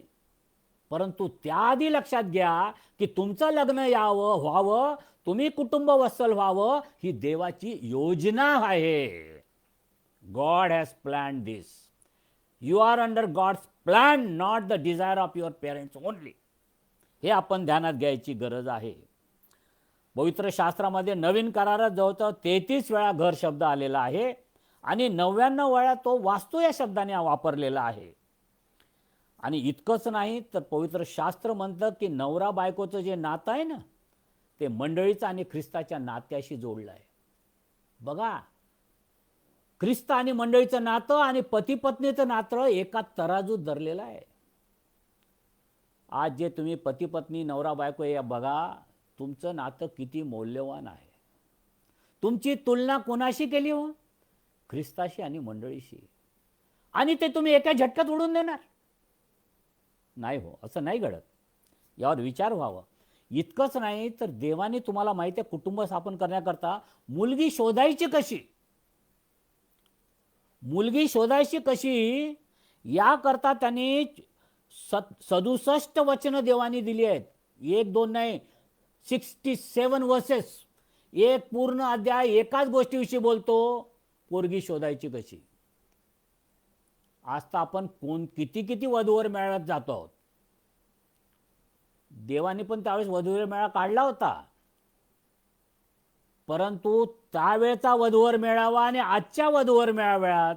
S1: परंतु त्याआधी लक्षात घ्या की तुमचं लग्न व्हावं, तुम्ही कुटुंब वत्सल व्हावं, ही देवाची योजना आहे. God has planned this. You are under God's plan, not the desire of your parents only. हे आपण ध्यानात घ्यायची गरज आहे. पवित्र शास्त्रामध्ये नवीन करारात जवळजवळ 33 वेळा घर शब्द आलेला आहे आणि 99 वेळा तो वास्तू या शब्दाने वापरलेला आहे. आणि इतकंच नाही तर पवित्र शास्त्र म्हणतं की नवरा बायकोचं जे नातं आहे ना, ते मंडळीचं आणि ख्रिस्ताच्या नात्याशी जोडलं आहे. बघा, ख्रिस्त आणि मंडळीचं नातं आणि पती पत्नीचं नातं एका तराजूत धरलेलं आहे. आज जे तुम्ही पती पत्नी, नवरा बायको या बघा, तुमचं नातं किती मौल्यवान आहे. तुमची तुलना कोणाशी केली हो? ख्रिस्ताशी आणि मंडळीशी. आणि ते तुम्ही एका झटक्यात उडून देणार नाही हो, असं नाही घडत. यावर विचार व्हावा. इतकंच नाही तर देवाने तुम्हाला माहिती आहे कुटुंब स्थापन करण्याकरता मुलगी शोधायची कशी, याकरता त्यांनी 67 वचनं देवाने दिली आहेत. 1-2 नाही, 67 वर्सेस, एक पूर्ण अध्याय एकाच गोष्टीविषयी बोलतो, पोरगी शोधायची कशी. आज तर आपण किती किती वधूवर मेळ्यात जातो आहोत. देवाने पण त्यावेळेस वधूवर मेळा काढला होता, परंतु त्यावेळचा वधूवर मेळावा आणि आजच्या वधूवर मेळाव्यात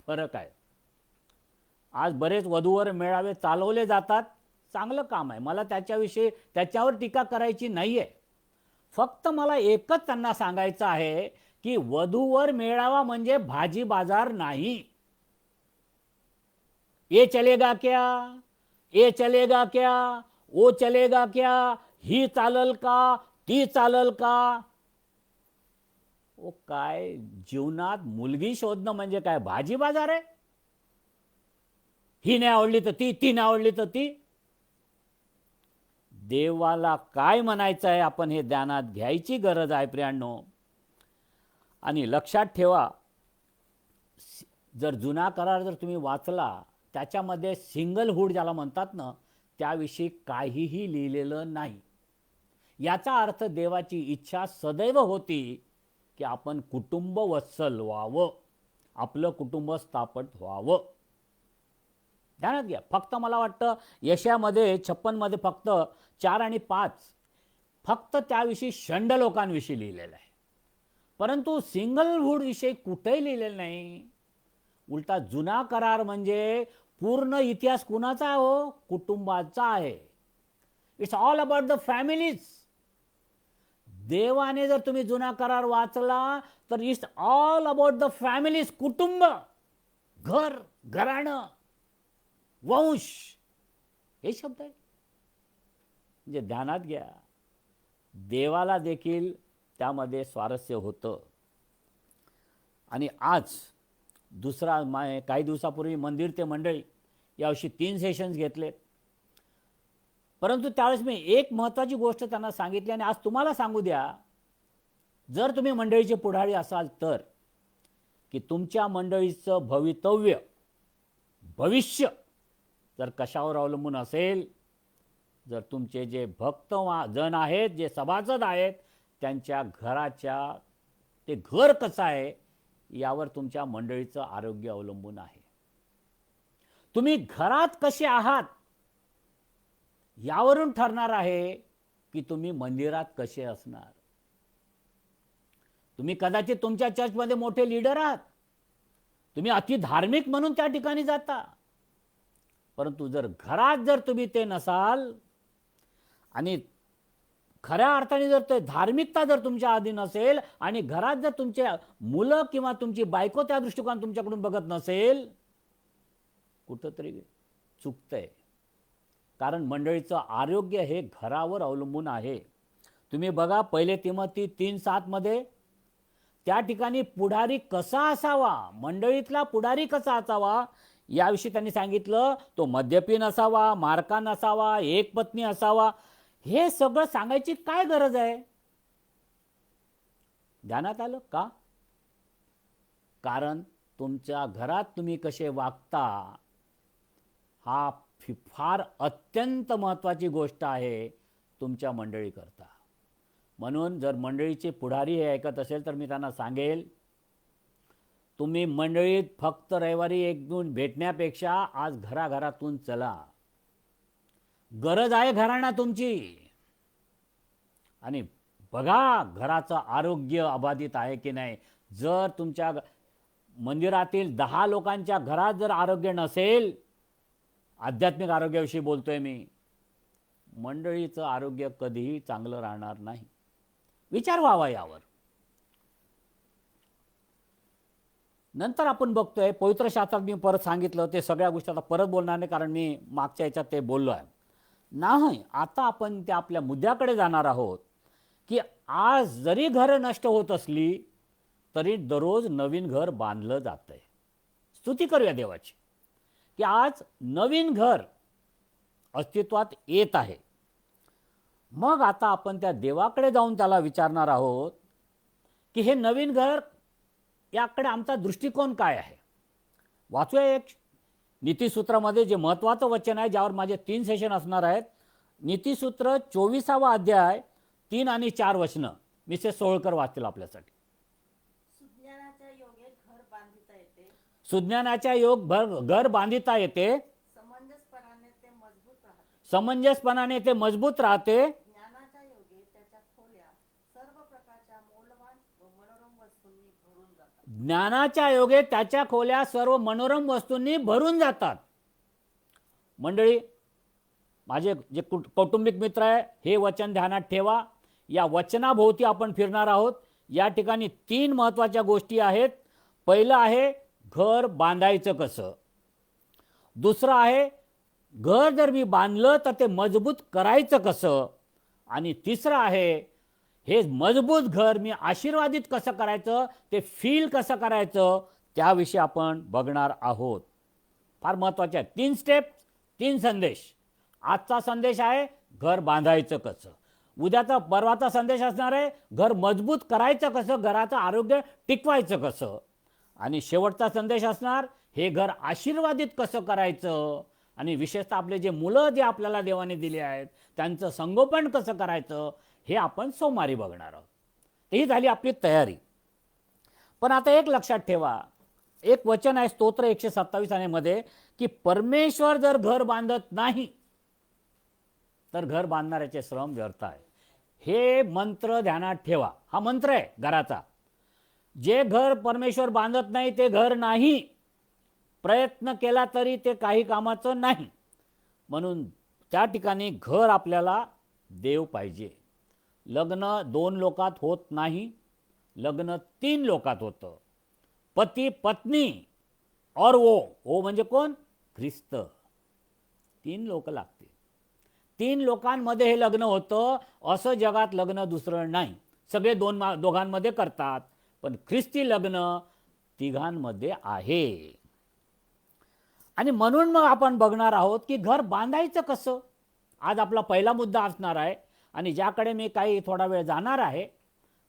S1: फरक आहे. आज बरेच वधूवर मेळावे चालवले जातात, चांगलं काम आहे, मला त्याच्यावर टीका करायची नाही आहे. फक्त मला एकच त्यांना सांगायचं आहे की वधूवर मेळावा म्हणजे भाजी बाजार नाही. ये चलेगा क्या, ये चलेगा क्या, वो चलेगा क्या, ही चालल का, ती चालल का. ओ काय जीवनात मुलगी शोधणं म्हणजे काय भाजी बाजार आहे? ही नाही आवडली तर ती, ती नाही आवडली तर ती. देवाला काय म्हणायचं आहे आपण हे ध्यानात घ्यायची गरज आहे प्रियांनो. आणि लक्षात ठेवा, जर जुना करार जर तुम्ही वाचला, त्याच्यामध्ये सिंगलहूड ज्याला म्हणतात ना, त्याविषयी काहीही लिहिलेलं नाही. याचा अर्थ देवाची इच्छा सदैव होती की आपण कुटुंब वत्सल व्हावं, आपलं कुटुंब स्थापन व्हावं. ध्यानात घ्या. फक्त मला वाटतं यशामध्ये 56 मध्ये फक्त 4 आणि 5 फक्त त्याविषयी षंड लोकांविषयी लिहिलेलं आहे, परंतु सिंगलहूड विषयी कुठेही लिहिलेलं नाही. उलटा जुना करार म्हणजे पूर्ण इतिहास कुणाचा आहे हो? कुटुंबाचा आहे. It's all about the families. देवाने जर तुम्ही जुना करार वाचला तर it's all about the families. कुटुंब, घर, घराणं, वंश, हे शब्द आहे. म्हणजे ध्यानात घ्या, देवाला देखील त्यामध्ये स्वारस्य होतं. आणि आज काही दिवसापूर्वी मंदिर ते मंडळी यावर्षी 3 सेशन्स घेतलेत, परंतु त्यावेळेस मी एक महत्त्वाची गोष्ट त्यांना सांगितली आणि आज तुम्हाला सांगू द्या, जर तुम्ही मंडळीचे पुढारी असाल तर, की तुमच्या मंडळीचं भविष्य जर कशावर अवलंबून असेल, जर तुमचे जे भक्त जन आहेत, जे सभासद आहेत, त्यांच्या घराच्या ते घर कसं आहे यावर तुमच्या मंडळीचं आरोग्य अवलंबून आहे. तुम्ही घरात कसे आहात यावरून ठरणार आहे की तुम्ही मंदिरात कसे असणार. तुम्ही कदाचित तुमच्या चर्चमध्ये मोठे लीडर आहात, तुम्ही अति धार्मिक म्हणून त्या ठिकाणी जाता, परंतु जर घरात जर तुम्ही ते नसाल आणि खऱ्या अर्थाने जर ते धार्मिकता जर तुमच्या आधी नसेल आणि घरात जर तुमचे मुलं किंवा तुमची बायको त्या दृष्टिकोन तुमच्याकडून बघत नसेल, कुठंतरी चुकतंय. कारण मंडळीचं आरोग्य हे घरावर अवलंबून आहे. तुम्ही बघा 1 तिमोथी 3:7 मध्ये त्या ठिकाणी पुढारी कसा असावा, मंडळीतला पुढारी कसा असावा याविषयी त्यांनी सांगितलं. तो मद्यपी नसावा, मारका नसावा, एक पत्नी असावा. हे सगळं सांगायची काय गरज आहे? ध्यानात आलं का? कारण तुमच्या घरात तुम्ही कसे वागता हा फार अत्यंत महत्त्वाची गोष्ट आहे तुमच्या मंडळीकरता. म्हणून जर मंडळीचे पुढारी हे ऐकत असेल तर मी त्यांना सांगेल, तुम्ही मंडळीत फक्त रविवारी एक दोन भेटण्यापेक्षा आज घराघरातून चला. गरज आहे घराणा तुमची. आणि बघा घराचं आरोग्य अबाधित आहे की नाही. जर तुमच्या मंदिरातील 10 लोकांच्या घरात जर आरोग्य नसेल, आध्यात्मिक आरोग्याविषयी बोलतोय मी, मंडळीचं आरोग्य कधीही चांगलं राहणार नाही. विचार व्हावा यावर. नंतर आपण बघतोय पवित्र शास्त्रात मी परत सांगितलं, ते सगळ्या गोष्टी आता परत बोलणार नाही कारण मी मागच्या याच्यात ते बोललो आहे. नाही, आता आपण त्या आपल्या मुद्द्याकडे जाणार आहोत की आज जरी घरं नष्ट होत असली तरी दररोज नवीन घर बांधलं जातंय. स्तुती करूया देवाची की आज नवीन घर अस्तित्वात येत आहे. मग आता आपण त्या देवाकडे जाऊन त्याला विचारणार आहोत की हे नवीन घर याकडे आमचा दृष्टिकोन काय आहे. वाचूया एक नीतिसूत्रामध्ये जे महत्त्वाचं वचन आहे, ज्यावर माझे 3 सेशन असणार आहेत. नीतिसूत्र 24वा अध्याय 3 आणि 4 वचनं मिसेस सोळकर वाचतील आपल्यासाठी.
S2: सुज्ञानाच्या योगे घर बांधिता येते,
S1: सुज्ञानाच्या योग घर बांधिता येते,
S2: समंजसपणाने ते मजबूत राहते.
S1: समंजसपणाने ते मजबूत राहते.
S2: ज्ञानाच्या योगे त्याच्या खोल्या सर्व प्रकारच्या मौल्यवान व मनोरम वस्तूंनी भरून जातात.
S1: ज्ञानाच्या योगे त्याच्या खोल्या सर्व मनोरम वस्तूंनी भरून जातात. मंडळी, माझे जे कौटुंबिक मित्र आहे, हे वचन ध्यानात ठेवा. या वचनाभोवती आपण फिरणार आहोत. या ठिकाणी 3 महत्त्वाच्या गोष्टी आहेत. पहिलं आहे घर बांधायचं कसं. दुसरं आहे घर जर मी बांधलं तर ते मजबूत करायचं कसं. आणि तिसरं आहे हे मजबूत घर मी आशीर्वादित कसं करायचं, ते फील कसं करायचं, त्याविषयी आपण बघणार आहोत. फार महत्त्वाचे आहे. 3 स्टेप, 3 संदेश. आजचा संदेश आहे घर बांधायचं कसं. उद्याचा परवाचा संदेश असणार आहे घर मजबूत करायचं कसं, घराचं आरोग्य टिकवायचं कसं. आणि शेवटचा संदेश असणार हे घर आशीर्वादित कसं करायचं. आणि विशेषतः आपले जे मुलं जे आपल्याला देवाने दिले आहेत त्यांचं संगोपन कसं करायचं हे आपण सोमवारी बघणार आहोत. ही झाली आपली तयारी. पण आता एक लक्षात ठेवा, एक वचन आहे स्तोत्र 127 मध्ये की परमेश्वर जर घर बांधत नाही तर घर बांधणाऱ्याचे श्रम व्यर्थ आहे. हे मंत्र ध्यानात ठेवा. हा मंत्र आहे घराचा. जे घर परमेश्वर बांधत नाही ते घर नाही. प्रयत्न केला तरी ते काही कामाचं नाही. म्हणून त्या ठिकाणी घर आपल्याला देव पाहिजे. लग्न 2 लोकात होत नाही, लग्न 3 लोकात होतं. पती पत्नी और वो म्हणजे कोण, ख्रिस्त. 3 लोक लागते. 3 लोकांमध्ये हे लग्न होतं. असं जगात लग्न दुसरं नाही. सगळे दोघांमध्ये करतात, पण ख्रिस्ती लग्न तिघांमध्ये आहे. आणि म्हणून मग आपण बघणार आहोत की घर बांधायचं कसं. आज आपला पहिला मुद्दा असणार आहे आणि ज्याकडे मी काही थोडा वेळ जाणार आहे.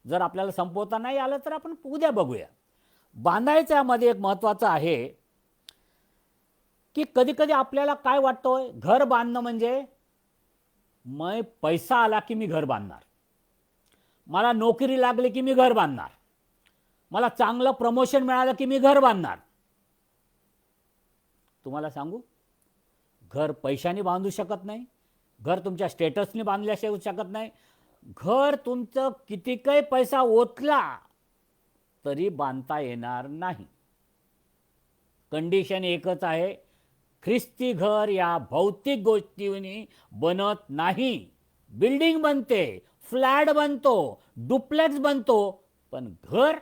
S1: जर आपल्याला संपवता नाही आलं तर आपण उद्या बघूया. बांधायच्यामध्ये एक महत्त्वाचं आहे की कधी कधी आपल्याला काय वाटतंय, घर बांधणं म्हणजे मग पैसा आला की मी घर बांधणार, मला नोकरी लागली की मी घर बांधणार, मला चांगलं प्रमोशन मिळालं की मी घर बांधणार. तुम्हाला सांगू, घर पैशाने बांधू शकत नाही, घर तुमच्या स्टेटसने बांधल्याशिवाय होऊ शकत नाही. घर तुमचं किती काही पैसा ओतला तरी बांधता येणार नाही. कंडिशन एकच आहे, ख्रिस्ती घर या भौतिक गोष्टींनी बनत नाही. बिल्डिंग बनते, फ्लॅट बनतो, डुप्लेक्स बनतो, पण घर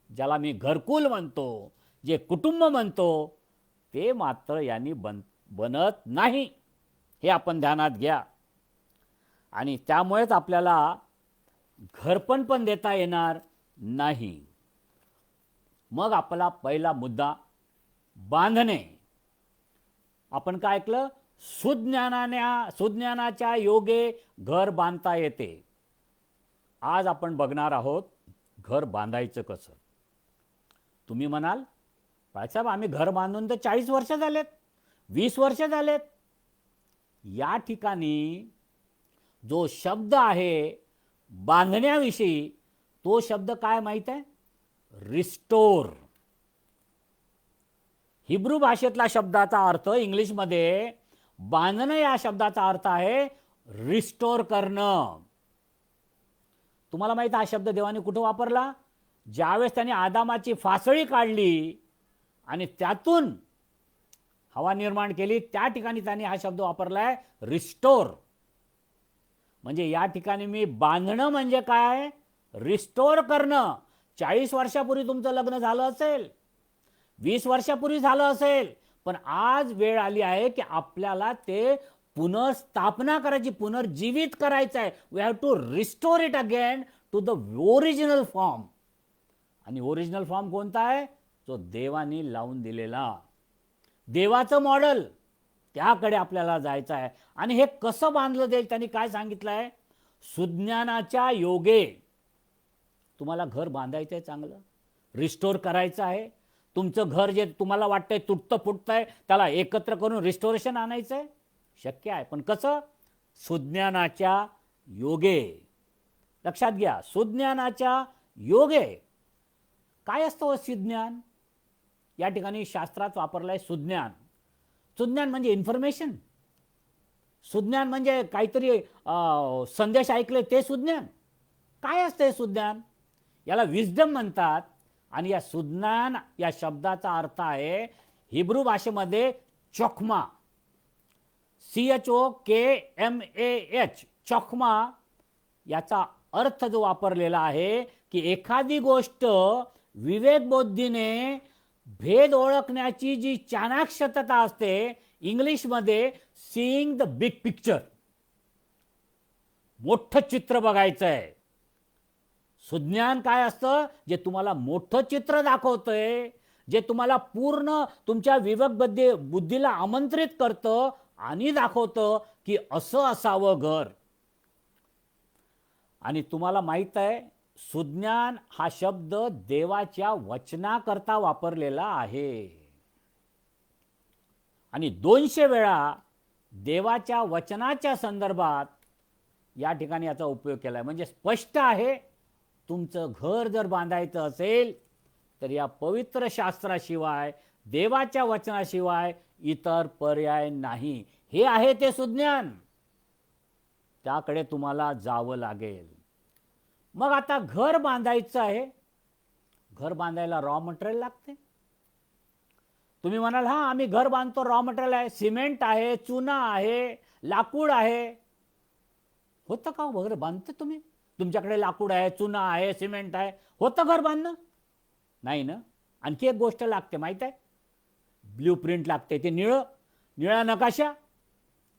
S1: ज्याला मी घरकुल म्हणतो, जे कुटुंब म्हणतो, ते मात्र यांनी बनत नाही. हे आपण ध्यानात घ्या. आणि त्यामुळेच आपल्याला घरपण पण देता येणार नाही. मग आपला पहिला मुद्दा बांधणे. आपण काय ऐकलं, सुज्ञानाच्या योगे घर बांधता येते. आज आपण बघणार आहोत घर बांधायचं कसं. तुम्ही म्हणाल बाळासाहेब आम्ही घर बांधून तर 40 वर्ष झालेत, 20 वर्ष झालेत. या ठिकाणी जो शब्द आहे बांधण्याविषयी, तो शब्द काय माहित आहे, रिस्टोर. हिब्रू भाषेतला शब्दाचा अर्थ इंग्लिशमध्ये बांधणं या शब्दाचा अर्थ आहे रिस्टोर करणं. तुम्हाला माहित हा शब्द देवाने कुठं वापरला, ज्यावेळेस त्याने आदामाची फासळी काढली आणि त्यातून हवा निर्माण केली, त्या ठिकाणी त्याने हा शब्द वापरलाय रिस्टोर. म्हणजे या ठिकाणी मी बांधणं म्हणजे काय, रिस्टोर करणं. 40 वर्षापूर्वी तुमचं लग्न झालं असेल, 20 वर्षापूर्वी झालं असेल, पण आज वेळ आली आहे की आपल्याला ते पुनर्स्थापना करायची, पुनर्जीवित करायचं आहे. We have to restore it again to the original form. आणि ओरिजिनल फॉर्म कोणता आहे, जो देवाने लावून दिलेला देवाचं मॉडेल, त्याकडे आपल्याला जायचं आहे. आणि हे कसं बांधलं जाईल, त्यांनी काय सांगितलं आहे, सुज्ञानाच्या योगे. तुम्हाला घर बांधायचं आहे, चांगलं रिस्टोर करायचं आहे. तुमचं घर जे तुम्हाला वाटतंय तुटतं फुटतंय, त्याला एकत्र करून रिस्टोरेशन आणायचं आहे. शक्य आहे, पण कसं, सुज्ञानाच्या योगे. लक्षात घ्या, सुज्ञानाच्या योगे. काय असतं हो सुज्ञान? या ठिकाणी शास्त्रात वापरलाय सुज्ञान. सुज्ञान म्हणजे इन्फॉर्मेशन. सुज्ञान म्हणजे काहीतरी संदेश ऐकले ते सुज्ञान. काय असतं हे सुज्ञान? याला विज्डम म्हणतात. आणि या सुज्ञान या शब्दाचा अर्थ आहे हिब्रू भाषेमध्ये चोखमा, CHOKMAH, चोखमा. याचा अर्थ जो वापरलेला आहे की एखादी गोष्ट विवेकबुद्धीने भेद ओळखण्याची जी चाणाक्षता असते, इंग्लिशमध्ये सीइंग द बिग पिक्चर, मोठं चित्र बघायचं आहे. सुज्ञान काय असतं? जे तुम्हाला मोठं चित्र दाखवतंय, जे तुम्हाला पूर्ण तुमच्या विवेक बुद्धीला आमंत्रित करतं आणि दाखवतं की असं असावं घर. आणि तुम्हाला माहित आहे, सुज्ञान हा शब्द देवाच्या वचनाकरता वापरलेला आहे. आणि 200 वेळा देवाच्या वचनाच्या संदर्भात या ठिकाणी याचा उपयोग केला आहे. म्हणजे स्पष्ट आहे, तुमचं घर जर बांधायचं असेल तर या पवित्र शास्त्राशिवाय, देवाच्या वचनाशिवाय इतर पर्याय नाही. हे आहे ते सुज्ञान. त्याकडे तुम्हाला जावं लागेल. मग आता घर बांधायचं आहे. घर बांधायला रॉ मटेरियल लागते. तुम्ही म्हणाल, हां आम्ही घर बांधतो, रॉ मटेरियल आहे, सिमेंट आहे, चुना आहे, लाकूड आहे. होतं का वगैरे बांधते तुम्ही? तुमच्याकडे लाकूड आहे, चुना आहे, सिमेंट आहे, होतं घर बांधणं? नाही ना. आणखी एक गोष्ट लागते माहीत आहे, ब्ल्यू प्रिंट लागते. ते निळा नकाशा,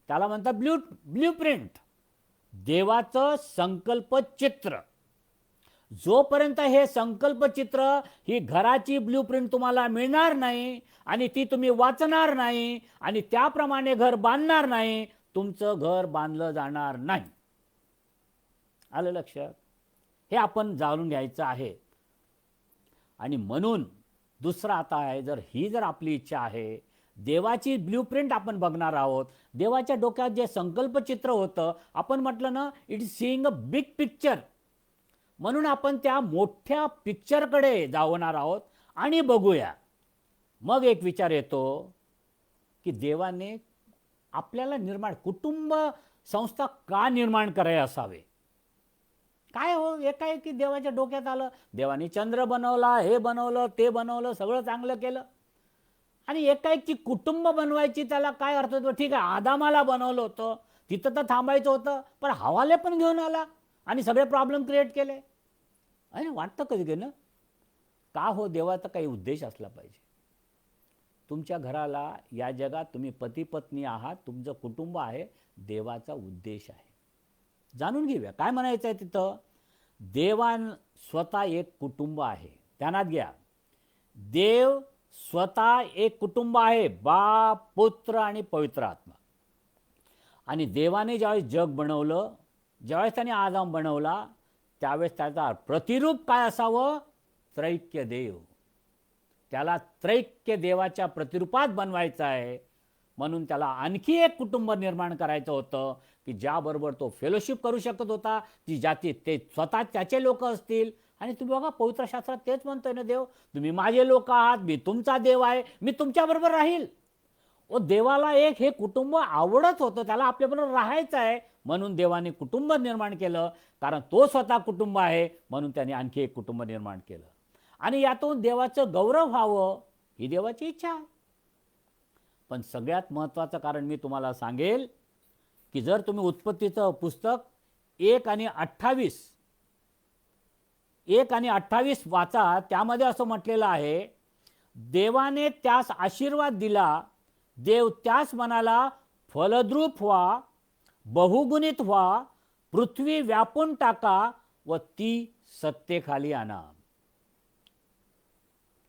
S1: त्याला म्हणतात ब्ल्यू प्रिंट. देवाचं संकल्प चित्र. जोपर्यंत हे संकल्प चित्र, ही घराची ब्ल्यू प्रिंट तुम्हाला मिळणार नाही आणि ती तुम्ही वाचणार नाही आणि त्याप्रमाणे घर बांधणार नाही, तुमचं घर बांधलं जाणार नाही. आलं लक्षात? हे आपण जाणून घ्यायचं आहे. आणि म्हणून दुसरं आता आहे, जर आपली इच्छा आहे, देवाची ब्ल्यूप्रिंट आपण बघणार आहोत. देवाच्या डोक्यात जे संकल्प चित्र होतं, आपण म्हटलं ना, it is seeing a big picture. म्हणून आपण त्या मोठ्या पिक्चरकडे जावणार आहोत आणि बघूया. मग एक विचार येतो की देवाने आपल्याला कुटुंब संस्था का निर्माण करायला असावे? काय हो, एकाएकी देवाच्या डोक्यात आलं, देवाने चंद्र बनवला, हे बनवलं, ते बनवलं, सगळं चांगलं केलं आणि एकाएकी कुटुंब बनवायची त्याला काय अर्थ होतो? ठीक आहे, आदामाला बनवलं होतं, तिथं तर थांबायचं होतं, पण हवाले पण घेऊन आला आणि सगळे प्रॉब्लेम क्रिएट केले. आणि वाटतं कधी ना, का हो, देवाचा काही उद्देश असला पाहिजे. तुमच्या घराला, या जगात तुम्ही पती पत्नी आहात, तुमचं कुटुंब आहे, देवाचा उद्देश आहे. जाणून घेऊया काय म्हणायचं आहे तिथं. देवान स्वतः एक कुटुंब आहे. ध्यानात घ्या, देव स्वतः एक कुटुंब आहे, बाप, पुत्र आणि पवित्र आत्मा. आणि देवाने ज्यावेळेस जग बनवलं, ज्यावेळेस त्याने आदाम बनवला, त्यावेळेस त्याचा प्रतिरूप काय असावं? त्रैक्य देव. त्याला त्रैक्य देवाच्या प्रतिरूपात बनवायचं आहे. म्हणून त्याला आणखी एक कुटुंब निर्माण करायचं होतं की ज्याबरोबर तो फेलोशिप करू शकत होता, की ज्याची ते स्वतः त्याचे लोक असतील. आणि तुम्ही बघा, पवित्र शास्त्रात तेच म्हणतोय ना देव, तुम्ही माझे लोक आहात, मी तुमचा देव आहे, मी तुमच्याबरोबर राहील. व देवाला एक हे कुटुंब आवडत होतं, त्याला आपल्याबरोबर राहायचं आहे. म्हणून देवाने कुटुंब निर्माण केलं, कारण तो स्वतः कुटुंब आहे. म्हणून त्याने आणखी एक कुटुंब निर्माण केलं आणि यातून देवाचं गौरव व्हावं, ही देवाची इच्छा आहे. पण सगळ्यात महत्त्वाचं कारण मी तुम्हाला सांगेल की जर तुम्ही उत्पत्तीचं पुस्तक 1 आणि 28 वाचा, त्यामध्ये असं म्हटलेलं आहे, देवाने त्यास आशीर्वाद दिला. देव त्यास म्हणाला, फलद्रूप व्हा, बहुगुणित व्हा, पृथ्वी व्यापून टाका व ती सत्तेखाली आणा.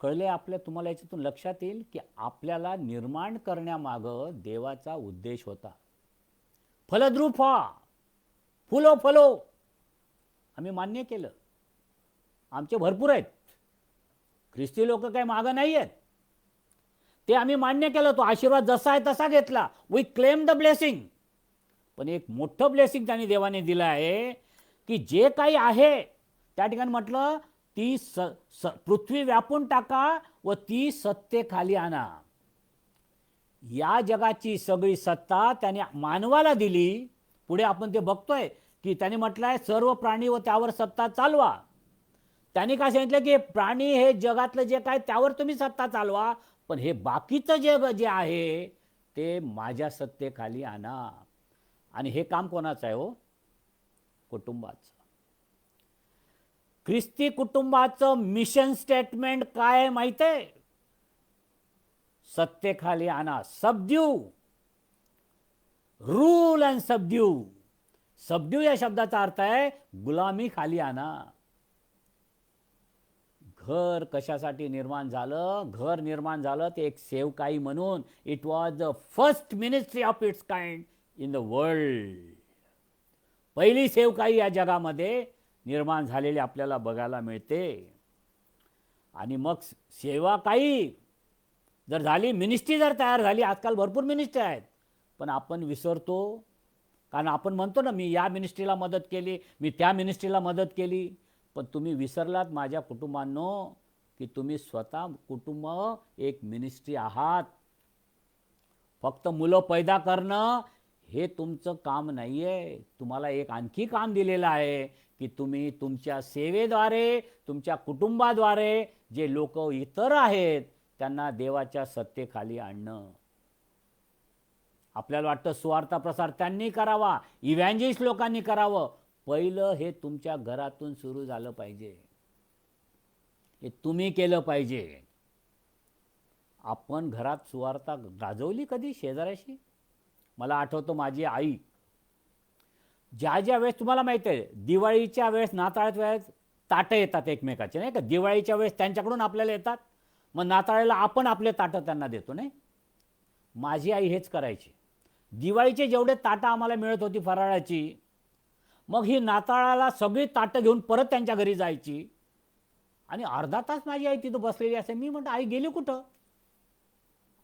S1: कळले आपल्या? तुम्हाला याच्यातून लक्षात येईल की आपल्याला निर्माण करण्यामागं देवाचा उद्देश होता. फलद्रूप व्हा, फुलो. आम्ही मान्य केलं, आमचे भरपूर आहेत, ख्रिस्ती लोक काही मागं नाही आहेत, ते आम्ही मान्य केलं. तो आशीर्वाद जसा आहे तसा घेतला. We claim the blessing. पण एक मोठं ब्लेसिंग त्यांनी देवाने दिलं आहे, की जे काही आहे त्या ठिकाणी म्हटलं ती पृथ्वी व्यापून टाका व ती सत्तेखाली आणा. या जगाची सगळी सत्ता त्याने मानवाला दिली. पुढे आपण ते बघतोय की त्याने म्हटलंय सर्व प्राणी व त्यावर सत्ता चालवा. त्यांनी काय सांगितलं की प्राणी हे जगातलं जे काय त्यावर तुम्ही सत्ता चालवा, पण हे बाकीचं जग जे आहे ते माझ्या सत्तेखाली आणा. आणि हे काम कोणाचं आहे हो? कुटुंबाचं. ख्रिस्ती कुटुंबाचं मिशन स्टेटमेंट काय आहे माहिती आहे? सत्तेखाली आणा. Subdue, rule and subdue. Subdue या शब्दाचा अर्थ आहे गुलामी खाली आणा. घर कशासाठी निर्माण झालं? घर निर्माण झालं ते एक सेवकाई म्हणून. It was the first ministry of its kind in the world. पहिली सेवकाई या जगामध्ये निर्माण झालेली आपल्याला बघायला मिळते. आणि मग सेवाकाई जर झाली, मिनिस्ट्री जर तयार झाली, आजकाल भरपूर मिनिस्ट्री आहेत, पण आपण विसरतो. कारण आपण म्हणतो ना, मी या मिनिस्ट्रीला मदत केली, मी त्या मिनिस्ट्रीला मदत केली. पण तुम्ही विसरलात माझ्या कुटुंबांनो की तुम्ही स्वतः कुटुंब एक मिनिस्ट्री आहात. फक्त मुलं पैदा करणं हे तुमचं काम नाही आहे. तुम्हाला एक आणखी काम दिलेलं आहे की तुम्ही तुमच्या सेवेद्वारे, तुमच्या कुटुंबाद्वारे जे लोक इतर आहेत त्यांना देवाच्या सत्तेखाली आणणं. आपल्याला वाटतं सुवार्ता प्रसार त्यांनी करावा, इव्हँजेलिस्ट लोकांनी करावं. पहिलं हे तुमच्या घरातून सुरू झालं पाहिजे. हे तुम्ही केलं पाहिजे. आपण घरात सुवार्ता गाजवली कधी शेजाऱ्याशी? मला आठवतं माझी आई ज्या वेळेस, तुम्हाला माहिती आहे दिवाळीच्या वेळेस, नाताळाच्या वेळेस ताटं येतात एकमेकाचे, नाही का? दिवाळीच्या वेळेस त्यांच्याकडून आपल्याला येतात, मग नाताळाला आपण आपले ताटं त्यांना देतो, नाही? माझी आई हेच करायची. दिवाळीचे जेवढे ताटं आम्हाला मिळत होती फराळाची, मग ही नाताळाला सगळी ताटं घेऊन परत त्यांच्या घरी जायची. आणि अर्धा तास माझी आई तिथं बसलेली असे. मी म्हटलं आई गेली कुठं?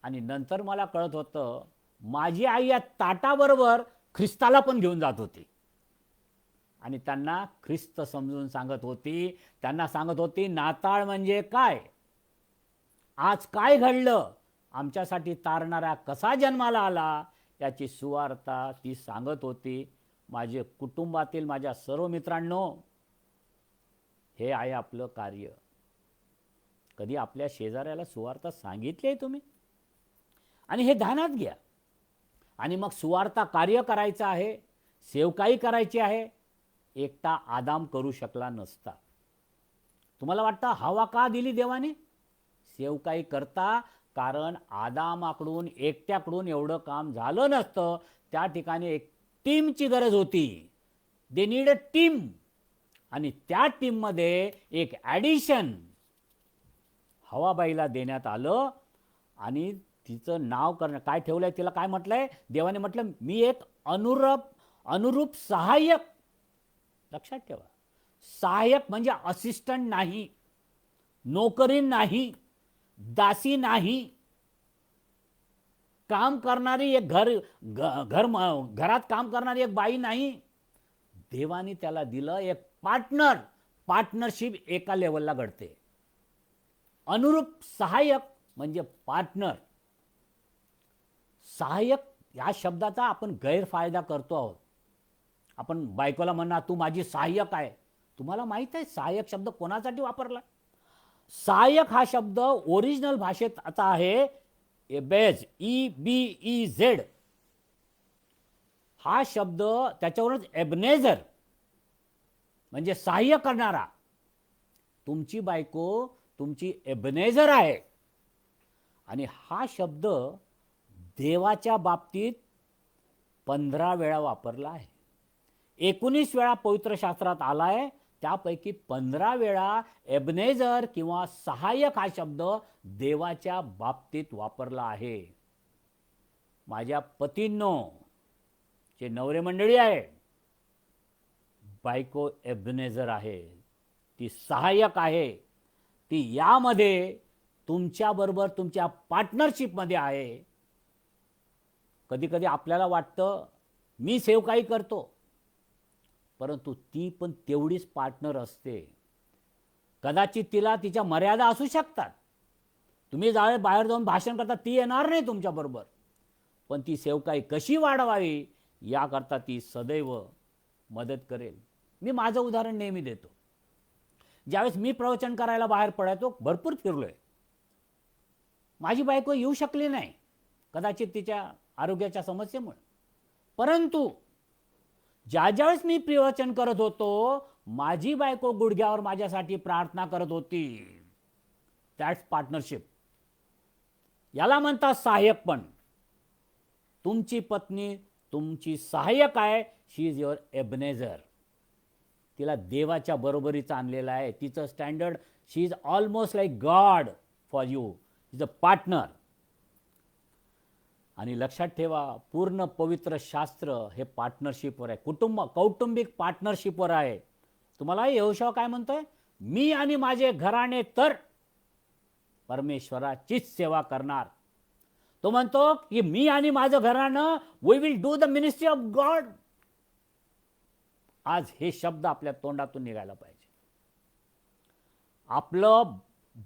S1: आणि नंतर मला कळत होतं माझी आई या ताटाबरोबर ख्रिस्ताला पण घेऊन जात होती. आणि त्यांना ख्रिस्त समजून सांगत होती. त्यांना सांगत होती नाताळ म्हणजे काय, आज काय घडलं, आमच्यासाठी तारणारा कसा जन्माला आला, याची सुवार्ता ती सांगत होती. माझे कुटुंबातील माझ्या सर्व मित्रांनो, हे आहे आपलं कार्य. कधी आपल्या शेजाऱ्याला सुवार्ता सांगितली आहे तुम्ही? आणि हे ध्यानात घ्या. आणि मग सुवार्ता कार्य करायचं आहे, सेवकाई करायची आहे. एकटा आदाम करू शकला नसता. तुम्हाला वाटतं हवा का दिली देवाने? सेवकाई करता, कारण आदामाकडून एकट्याकडून एवढं काम झालं नसतं. त्या ठिकाणी एक टीमची गरज होती. They need a team. आणि त्या टीममध्ये एक ॲडिशन हवाबाईला देण्यात आलं. आणि तिचं नाव काय ठेवलंय, तिला काय म्हटलंय देवाने? म्हटलं मी एक अनुरूप सहाय्यक. लक्षात ठेवा, सहाय्यक म्हणजे असिस्टंट नाही, नोकरीण नाही, दासी नाही, काम करणारी एक घरात काम करणारी एक बाई नाही. देवाने त्याला दिलं एक पार्टनर. पार्टनरशिप एका लेवलला घडते. अनुरूप सहाय्यक म्हणजे पार्टनर. सहाय्यक या शब्दाचा आपण गैरफायदा करतो आहोत. आपण बायकोला म्हणणार तू माझी सहाय्यक आहे. तुम्हाला माहित आहे सहाय्यक शब्द कोणासाठी वापरला? सहाय्यक हा शब्द ओरिजिनल भाषेत आता आहे एबेज, EBEZ. हा शब्द त्याच्यावरच एबनेझर म्हणजे सहाय्य करणारा. तुमची बायको तुमची एबनेझर आहे. आणि हा शब्द देवाच्या बाबतीत 15 वेळा वापरला आहे. 19 वेळा पवित्र शास्त्रात आला आहे. त्यापैकी 15 वेळा एबनेझर किंवा सहाय्यक हा शब्द देवाच्या बाबतीत वापरला आहे. माझ्या पतींनो, जे नवरे मंडळी आहे, बायको एबनेझर आहे, ती सहाय्यक आहे. ती यामध्ये तुमच्याबरोबर तुमच्या पार्टनरशिपमध्ये आहे. कधी कधी आपल्याला वाटतं मी सेवकाई करतो, परंतु ती पण तेवढीच पार्टनर असते. कदाचित तिला तिच्या मर्यादा असू शकतात. तुम्ही ज्यावेळेस बाहेर जाऊन भाषण करता ती येणार नाही तुमच्याबरोबर, पण ती सेवकाई कशी वाढवावी याकरता ती सदैव मदत करेल. मी माझं उदाहरण नेहमी देतो. ज्यावेळेस मी प्रवचन करायला बाहेर पडायचो, भरपूर फिरलोय. माझी बायको येऊ शकली नाही, कदाचित तिच्या आरोग्याच्या समस्येमुळे. परंतु ज्यावेळेस मी प्रवचन करत होतो, माझी बायको गुडघ्यावर माझ्यासाठी प्रार्थना करत होती. That's partnership. याला म्हणतात सहाय्यकपण. तुमची पत्नी तुमची सहाय्यक आहे. शी इज युअर एबनेझर. तिला देवाच्या बरोबरीचा आणलेला आहे. तिचं standard, she is almost like God for you. Is a partner. आणि लक्षात ठेवा, पूर्ण पवित्र शास्त्र हे पार्टनरशिपवर आहे. कौटुंबिक पार्टनरशिपवर आहे. तुम्हाला यहोशुआ काय म्हणतोय? मी आणि माझे घराणे तर परमेश्वराचीच सेवा करणार. तो म्हणतो की मी आणि माझं घराणं, we will do the ministry of God. आज हे शब्द आपल्या तोंडातून निघायला पाहिजे. आपलं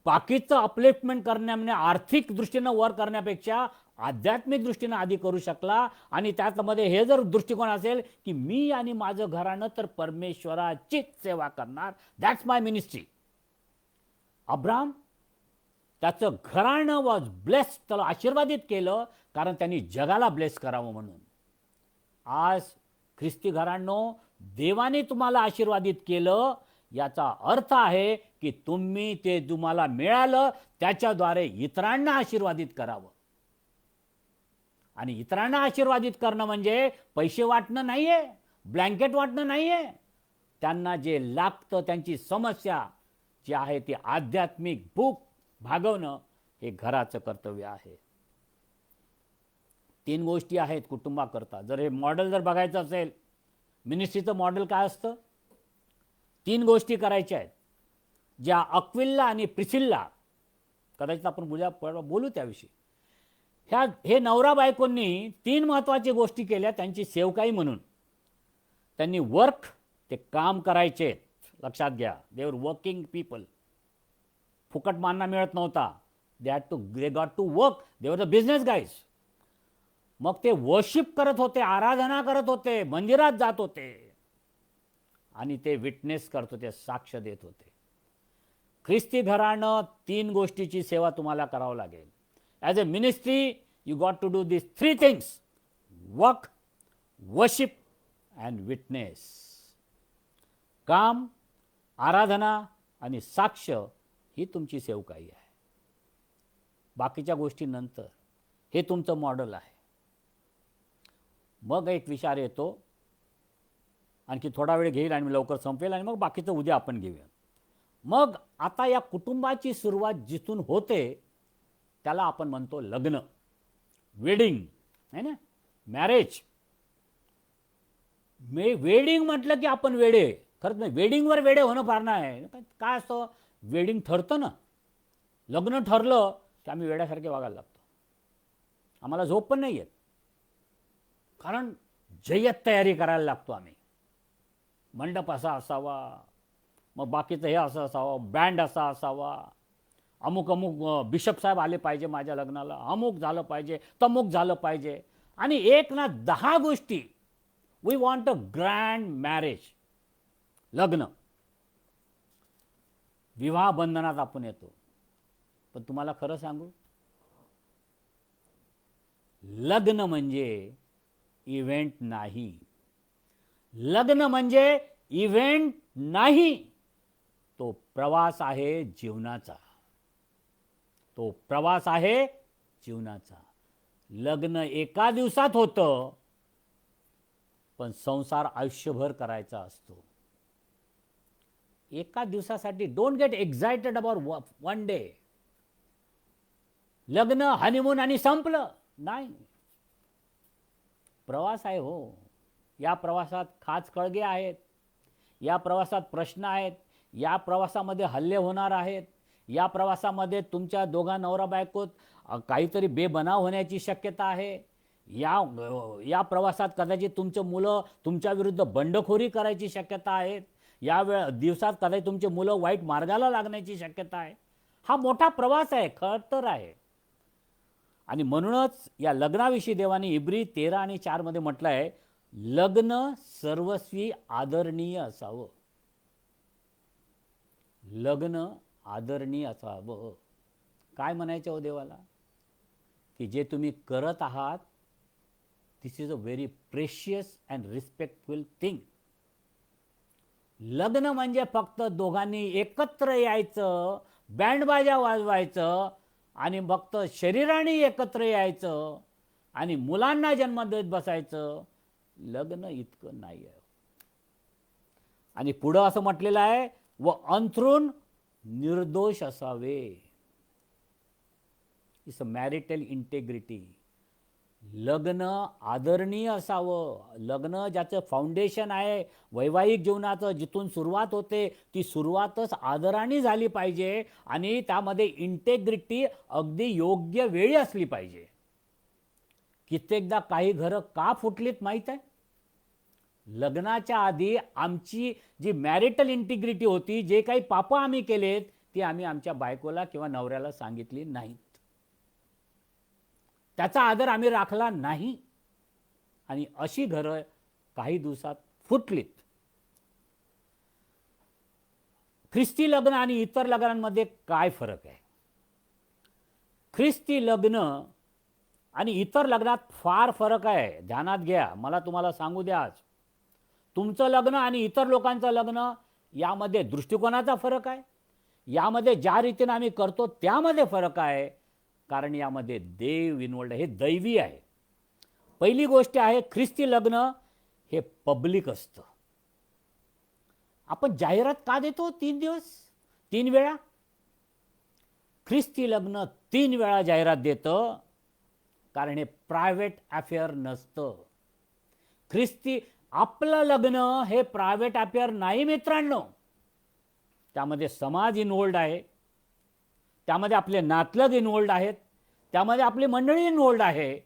S1: बाकीचं अपलिफ्टमेंट करण्याने, आर्थिक दृष्टीनं वर करण्यापेक्षा आध्यात्मिक दृष्टीनं आधी करू शकला. आणि त्यामध्ये हे जर दृष्टिकोन असेल की मी आणि माझं घराणं तर परमेश्वराचीच सेवा करणार, दॅट्स माय मिनिस्ट्री. अब्राम, त्याचं घराणं वॉज ब्लेस्ड, त्याला आशीर्वादित केलं, कारण त्यांनी जगाला ब्लेस करावं म्हणून. आज ख्रिस्ती घराणो, देवाने तुम्हाला आशीर्वादित केलं, याचा अर्थ आहे की तुम्ही ते तुम्हाला मिळालं त्याच्याद्वारे इतरांना आशीर्वादित करावं. आणि इतरांना आशीर्वादित करणं म्हणजे पैसे वाटणं नाहीये, ब्लँकेट वाटणं नाहीये. त्यांना जे लागतं, त्यांची समस्या जी आहे ती आध्यात्मिक भूक भागवणं हे घराचं कर्तव्य आहे. 3 गोष्टी आहेत कुटुंबाकरता. जर हे मॉडेल जर बघायचं असेल, मिनिस्ट्रीचं मॉडेल काय असतं? 3 गोष्टी करायच्या आहेत, ज्या अक्विला आणि प्रिसिल्ला, कदाचित आपण बोलू त्याविषयी. हे नवरा बायकोंनी 3 महत्त्वाच्या गोष्टी केल्या त्यांची सेवकाई म्हणून. त्यांनी वर्क, ते काम करायचे. लक्षात घ्या, दे वर वर्किंग पीपल. फुकट मानना मिळत नव्हता. They got to work. They were the business guys. मग ते वर्शिप करत होते, आराधना करत होते, मंदिरात जात होते आणि ते विटनेस करत होते, साक्ष देत होते. ख्रिस्ती घराणं 3 गोष्टीची सेवा तुम्हाला करावं लागेल. As a ministry you got to do this 3 things: work, worship and witness. काम, आराधना आणि साक्ष ही तुमची सेवकाई आहे. बाकीच्या गोष्टी नंतर. हे तुमचं मॉडेल आहे. मग एक विचार येतो, आणखी थोडा वेळ घेईल आणि लवकर संपेल आणि मग बाकीचं उद्या आपण घेऊया. मग आता या कुटुंबाची सुरुवात जिथून होते त्याला आपण म्हणतो लग्न, वेडिंग, है ना, मॅरेज. वेडिंग म्हटलं की आपण वेडे. खरंच नाही, वेडिंगवर वेडे होणं फार नाही. काय असतं, वेडिंग ठरतं ना, लग्न ठरलं की आम्ही वेड्यासारखे वागायला लागतो. आम्हाला झोप पण नाही येत, कारण जय्यत तयारी करायला लागतो आम्ही. मंडप असा असावा, मग बाकीचं हे असं असावं, बँड असा असावा, अमुक अमुक बिशप साहेब आले पाहिजे माझ्या लग्नाला, अमुक झालं पाहिजे, तमुक झालं पाहिजे. आणि 1 ना 10 गोष्टी. We want a grand marriage. लग्न, विवाह बंधनात आपण येतो. पण तुम्हाला खरं सांगू, लग्न म्हणजे इव्हेंट नाही. लग्न म्हणजे इव्हेंट नाही, तो प्रवास आहे जीवनाचा. तो प्रवास आहे जीवनाचा. लग्न एका दिवसात होतं, पण संसार आयुष्यभर करायचा असतो. एका दिवसासाठी don't get excited about 1 day. लग्न, हनीमून आणि संपलं नाही. प्रवास आहे हो. या प्रवासात खाच खळगे आहेत, या प्रवासात प्रश्न आहेत, या प्रवासामध्ये हल्ले होणार आहेत, या प्रवासामध्ये तुमच्या दोघा नवरा बायकोत काहीतरी बेबनाव होण्याची शक्यता आहे, या या प्रवासात कदाचित तुमचं मुलं तुमच्या विरुद्ध बंडखोरी करायची शक्यता आहे. या दिवसात कदाचित तुमचे मुलं वाईट मार्गाला लागण्याची शक्यता आहे. हा मोठा प्रवास आहे, खतर आहे. आणि म्हणूनच या लग्नाविषयी देवाने इब्री 13 आणि 4 मध्ये म्हटलं आहे, लग्न सर्वस्वी आदरणीय असावं. लग्न आदरणीय असावं. काय म्हणायचं हो देवाला? की जे तुम्ही करत आहात, this is a very precious and respectful thing. लग्न म्हणजे फक्त दोघांनी एकत्र यायचं, बँडबाजा वाजवायचं आणि फक्त शरीराने एकत्र यायचं आणि मुलांना जन्म देत बसायचं. लग्न इतकं नाही आहे. आणि पुढं असं म्हटलेलं आहे, व अंथरूण निर्दोष असावे. It's a marital integrity. लग्न आदरणीय असावं. लग्न ज्याचं फाउंडेशन आहे वैवाहिक जीवनाचं, जिथून सुरुवात होते ती सुरुवातच आदराने झाली पाहिजे आणि त्यामध्ये इंटेग्रिटी अगदी योग्य वेळी असली पाहिजे. कित्येकदा काही घरं का फुटलीत माहीत आहे? लग्नाच्या आधी आमची जी मॅरिटल इंटिग्रिटी होती, जे काही पापं आम्ही केलेत ती आम्ही आमच्या बायकोला किंवा नवऱ्याला सांगितली नाहीत. त्याचा आदर आम्ही राखला नाही आणि अशी घरं काही दिवसात फुटलीत. ख्रिस्ती लग्न आणि इतर लग्नांमध्ये काय फरक आहे? ख्रिस्ती लग्न आणि इतर लग्नात फार फरक आहे. ध्यानात घ्या, मला तुम्हाला सांगू द्या. आज तुमचं लग्न आणि इतर लोकांचं लग्न यामध्ये दृष्टिकोनाचा फरक आहे. यामध्ये ज्या रीतीने आम्ही करतो त्यामध्ये फरक आहे. कारण यामध्ये देव इन्व्हॉल्ड आहे, हे दैवी आहे. पहिली गोष्ट आहे, ख्रिस्ती लग्न हे पब्लिक असतं. आपण जाहिरात का देतो 3 दिवस 3 वेळा? ख्रिस्ती लग्न 3 वेळा जाहिरात देतं, कारण हे प्रायव्हेट अफेअर नसतं. ख्रिस्ती आपलं लग्न हे प्रायव्हेट अफेअर नाही मित्रांनो. त्यामध्ये समाज इन्व्हॉल्ड आहे, त्यामध्ये आपले नातलग इन्व्हॉल्ड आहेत, त्यामध्ये आपली मंडळी इन्व्हॉल्ड आहे.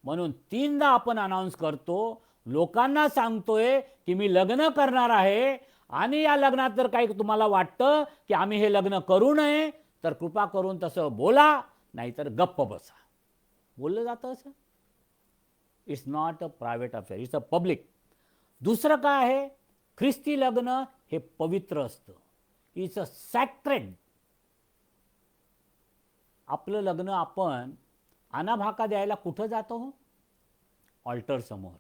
S1: म्हणून 3दा आपण अनाऊन्स करतो, लोकांना सांगतोय की मी लग्न करणार आहे आणि या लग्नात जर काही तुम्हाला वाटतं की आम्ही हे लग्न करू नये तर कृपा करून तसं बोला, नाहीतर गप्प बसा. बोललं जातं असं. It's not a private affair, it's a public. दुसरं काय आहे? ख्रिस्ती लग्न हे पवित्र असतं. It's a sacred. आपलं लग्न आपण अनाभाका द्यायला कुठं जातो हो? ऑल्टर समोर.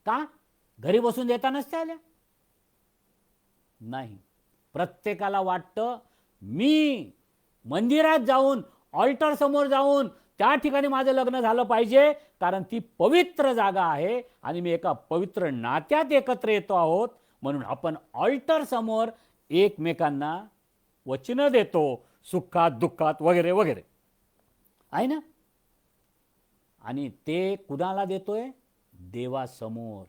S1: का? घरी बसून देता नसते आल्या? नाही. प्रत्येकाला वाटतं मी मंदिरात जाऊन, ऑल्टर समोर जाऊन त्या ठिकाणी माझं लग्न झालं पाहिजे, कारण ती पवित्र जागा आहे आणि मी एका पवित्र नात्यात एकत्र येतो आहोत. म्हणून आपण ऑल्टर समोर एकमेकांना वचनं देतो, सुखात दुःखात वगैरे वगैरे, आहे ना. आणि ते कुणाला देतोय? देवासमोर,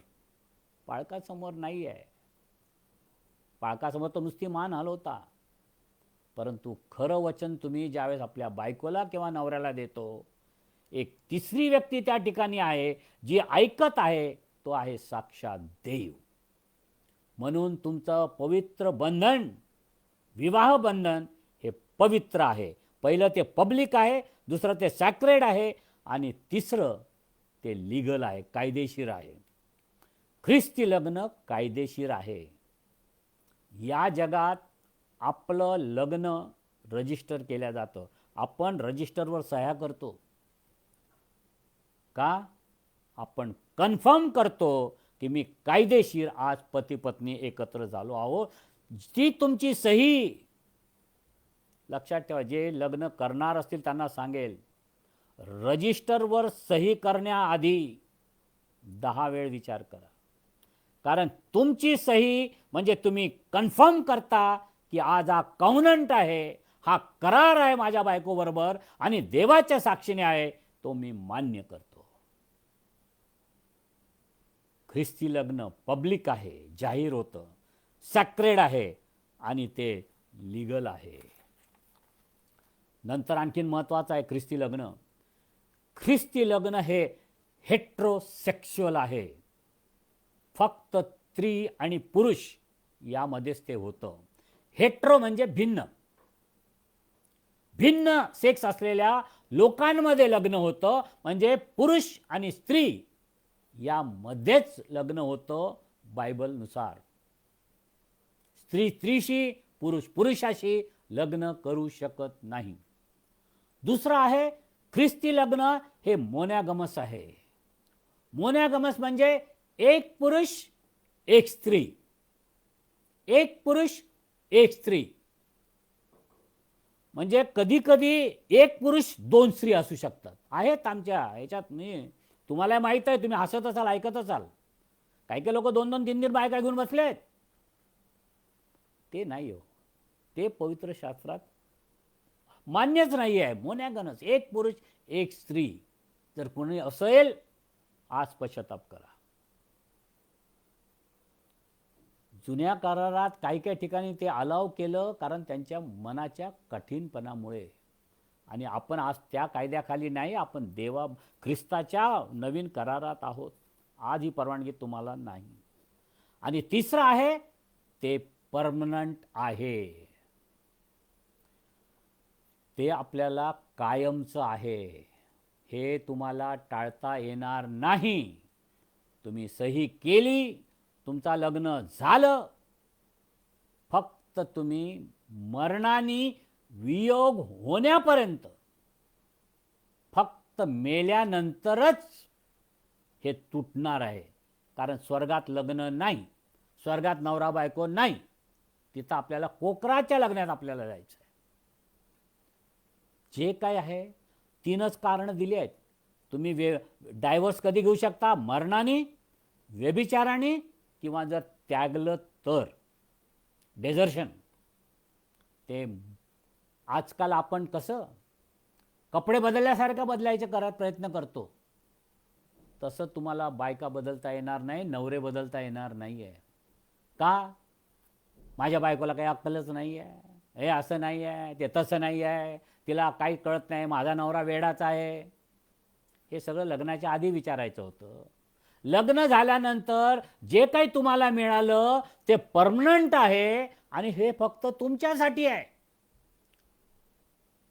S1: पाळकासमोर नाही आहे. पाळकासमोर तर नुसती मान हलवता, परंतु खरं वचन तुम्ही ज्यावेळेस आपल्या बायकोला किंवा नवऱ्याला देतो, एक तिसरी व्यक्ती त्या ठिकाणी आहे जी ऐकत आहे, तो आहे साक्षात देव. म्हणून तुमचं पवित्र बंधन, विवाह बंधन हे पवित्र आहे. पहिलं ते पब्लिक आहे, दुसरं ते सॅक्रेड आहे आणि तिसरं ते लीगल आहे, कायदेशीर आहे. ख्रिस्ती लग्न कायदेशीर आहे. या जगात आपलं लग्न रजिस्टर केलं जातं. आपण रजिस्टरवर सह्या करतो का? आपण कन्फर्म करतो की मी कायदेशीर आज पती पत्नी एकत्र झालो आहोत. ती तुमची सही लक्षात ठेवा. जे लग्न करणार असतील त्यांना सांगेल, रजिस्टरवर सही करण्याआधी 10 वेळ विचार करा. कारण तुमची सही म्हणजे तुम्ही कन्फर्म करता की आज हा कव्हनंट आहे, हा करार आहे माझ्या बायकोबरोबर आणि देवाच्या साक्षीने आहे, तो मी मान्य करतो. ख्रिस्ती लग्न पब्लिक आहे, जाहीर होतं, सॅक्रेड आहे आणि ते लीगल आहे. नंतर आणखीन महत्त्वाचं आहे ख्रिस्ती लग्न, ख्रिस्ती लग्न हे हेट्रोसेक्शुअल आहे. फक्त स्त्री आणि पुरुष यामध्येच ते होतं. हेट्रो म्हणजे भिन्न, भिन्न सेक्स असलेल्या लोकांमध्ये लग्न होतं, म्हणजे पुरुष आणि स्त्री यामध्येच लग्न होतं बायबलनुसार. स्त्री स्त्रीशी, पुरुष पुरुषाशी लग्न करू शकत नाही. दुसरं आहे ख्रिस्ती लग्न हे मोनोगॅमस आहे. मोनोगॅमस म्हणजे एक पुरुष एक स्त्री, एक पुरुष एक स्त्री. म्हणजे कधी कधी एक पुरुष दोन स्त्री असू शकतात. आहेत आमच्या ह्याच्यात. मी तुम्हाला माहित आहे, तुम्ही हसत असाल, ऐकत असाल, काही काही लोक 2-2, 3-3 बायका घेऊन बसलेत. ते नाही हो, ते पवित्र शास्त्रात मान्यच नाही आहे. मोनोगॅमस, एक पुरुष एक स्त्री. जर कोणी असेल, आज पश्चाताप करा. जुन्या करारात काही काही ठिकाणी ते अलाव केलं, कारण त्यांच्या मनाच्या कठीणपणामुळे. आणि आपण आज त्या कायद्याखाली नाही, आपण ख्रिस्ताच्या नवीन करारात आहोत. आज ही परवानगी तुम्हाला नाही. आणि तिसरं आहे ते परमनंट आहे, ते आपल्याला कायमचं आहे. हे तुम्हाला टाळता येणार नाही. तुम्ही सही केली, तुमचा लग्न झालं, फक्त तुम्ही मरणाने वियोग होण्यापर्यंत, फक्त मेल्यानंतरच हे तुटणार आहे. कारण स्वर्गात लग्न नाही, स्वर्गात नवरा बायको नाही. तिथं आपल्याला कोकराच्या लग्नात आपल्याला जायचं आहे. जे काय आहे 3च कारणं दिली आहेत. तुम्ही डायव्हर्स कधी घेऊ शकता? मरणाने, व्यभिचाराने, किंवा जर त्यागलं तर डेझर्शन. ते आजकाल आपण कसं कपडे बदलल्यासारखं बदलायचे प्रयत्न करतो, तसं तुम्हाला बायका बदलता येणार नाही, नवरे बदलता येणार नाही आहे. का? माझ्या बायकोला काही अक्कलच नाही आहे, हे असं नाही आहे, ते तसं नाही आहे, तिला काही कळत नाही, माझा नवरा वेडाच आहे. हे सगळं लग्नाच्या आधी विचारायचं होतं. लग्न झाल्यानंतर जे काही तुम्हाला मिळालं ते परमनंट आहे, आणि हे फक्त तुमच्यासाठी आहे.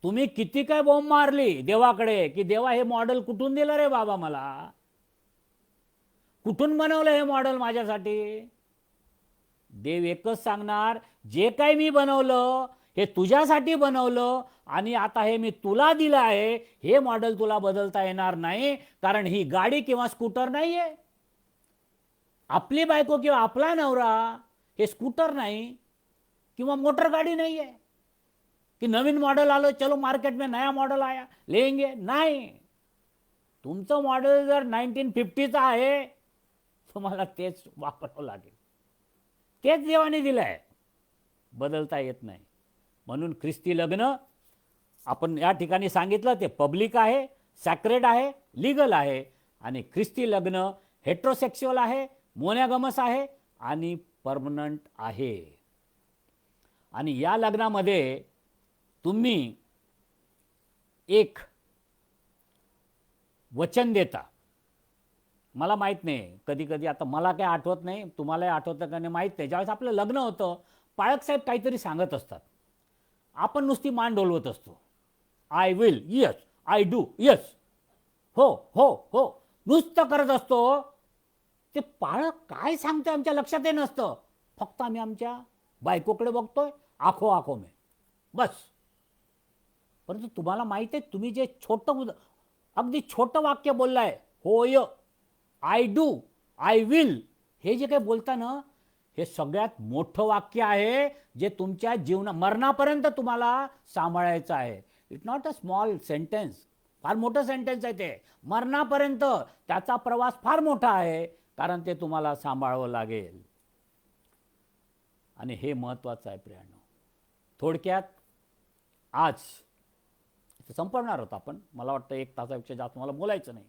S1: तुम्ही किती काय बॉम्ब मारली देवाकडे, की देवा हे मॉडेल कुठून दिलं रे बाबा, मला कुठून बनवलं हे मॉडेल माझ्यासाठी? देव एकच सांगणार, जे काही मी बनवलं हे तुझ्यासाठी बनवलं, आणि आता हे मी तुला दिलं आहे. हे मॉडेल तुला बदलता येणार नाही, कारण ही गाडी किंवा स्कूटर नाही आहे. आपली बायको किंवा आपला नवरा हे स्कूटर नाही, किंवा मोटर गाडी नाही आहे, कि नवीन मॉडेल आलं, चलो मार्केट में नया मॉडेल आया लेंगे. नाही, तुमचं मॉडेल जर 1950चं आहे, तुम्हाला तेच वापरावं लागेल. तेच देवाने दिलं आहे, बदलता येत नाही. म्हणून ख्रिस्ती लग्न आपण या ठिकाणी सांगितलं ते पब्लिक आहे, सॅक्रेड आहे, लीगल आहे. आणि ख्रिस्ती लग्न हेट्रोसेक्शुअल आहे, मोनोगॅमस आहे, आणि परमनंट आहे. आणि या लग्नामध्ये तुम्ही एक वचन देता. मला माहीत नाही, कधी कधी आता मला काय आठवत नाही, तुम्हालाही आठवतं का नाही माहीत नाही. ज्यावेळेस आपलं लग्न होतं, पाळक साहेब काहीतरी सांगत असतात, आपण नुसती मान डोलवत असतो. I will, yes, I do, yes, हो हो हो, नुसतं करत असतो. ते पाळक काय सांगते आमच्या लक्षात नसतं. फक्त आम्ही आमच्या बायकोकडे बघतोय, आखो आखो में, बस. परंतु तुम्हाला माहिती आहे, तुम्ही जे अगदी छोटं वाक्य बोललाय, होय, आय डू, आय विल, हे जे काही बोलता ना, हे सगळ्यात मोठं वाक्य आहे, जे तुमच्या मरणापर्यंत तुम्हाला सांभाळायचं आहे. It's not a small sentence, फार मोठं सेंटेन्स आहे ते. मरणापर्यंत त्याचा प्रवास फार मोठा आहे, कारण ते तुम्हाला सांभाळावं लागेल. आणि हे महत्त्वाचं आहे प्रियांनो. थोडक्यात आज संपवणार होतं आपण, मला वाटतं 1 तासापेक्षा जास्त मला बोलायचं नाही.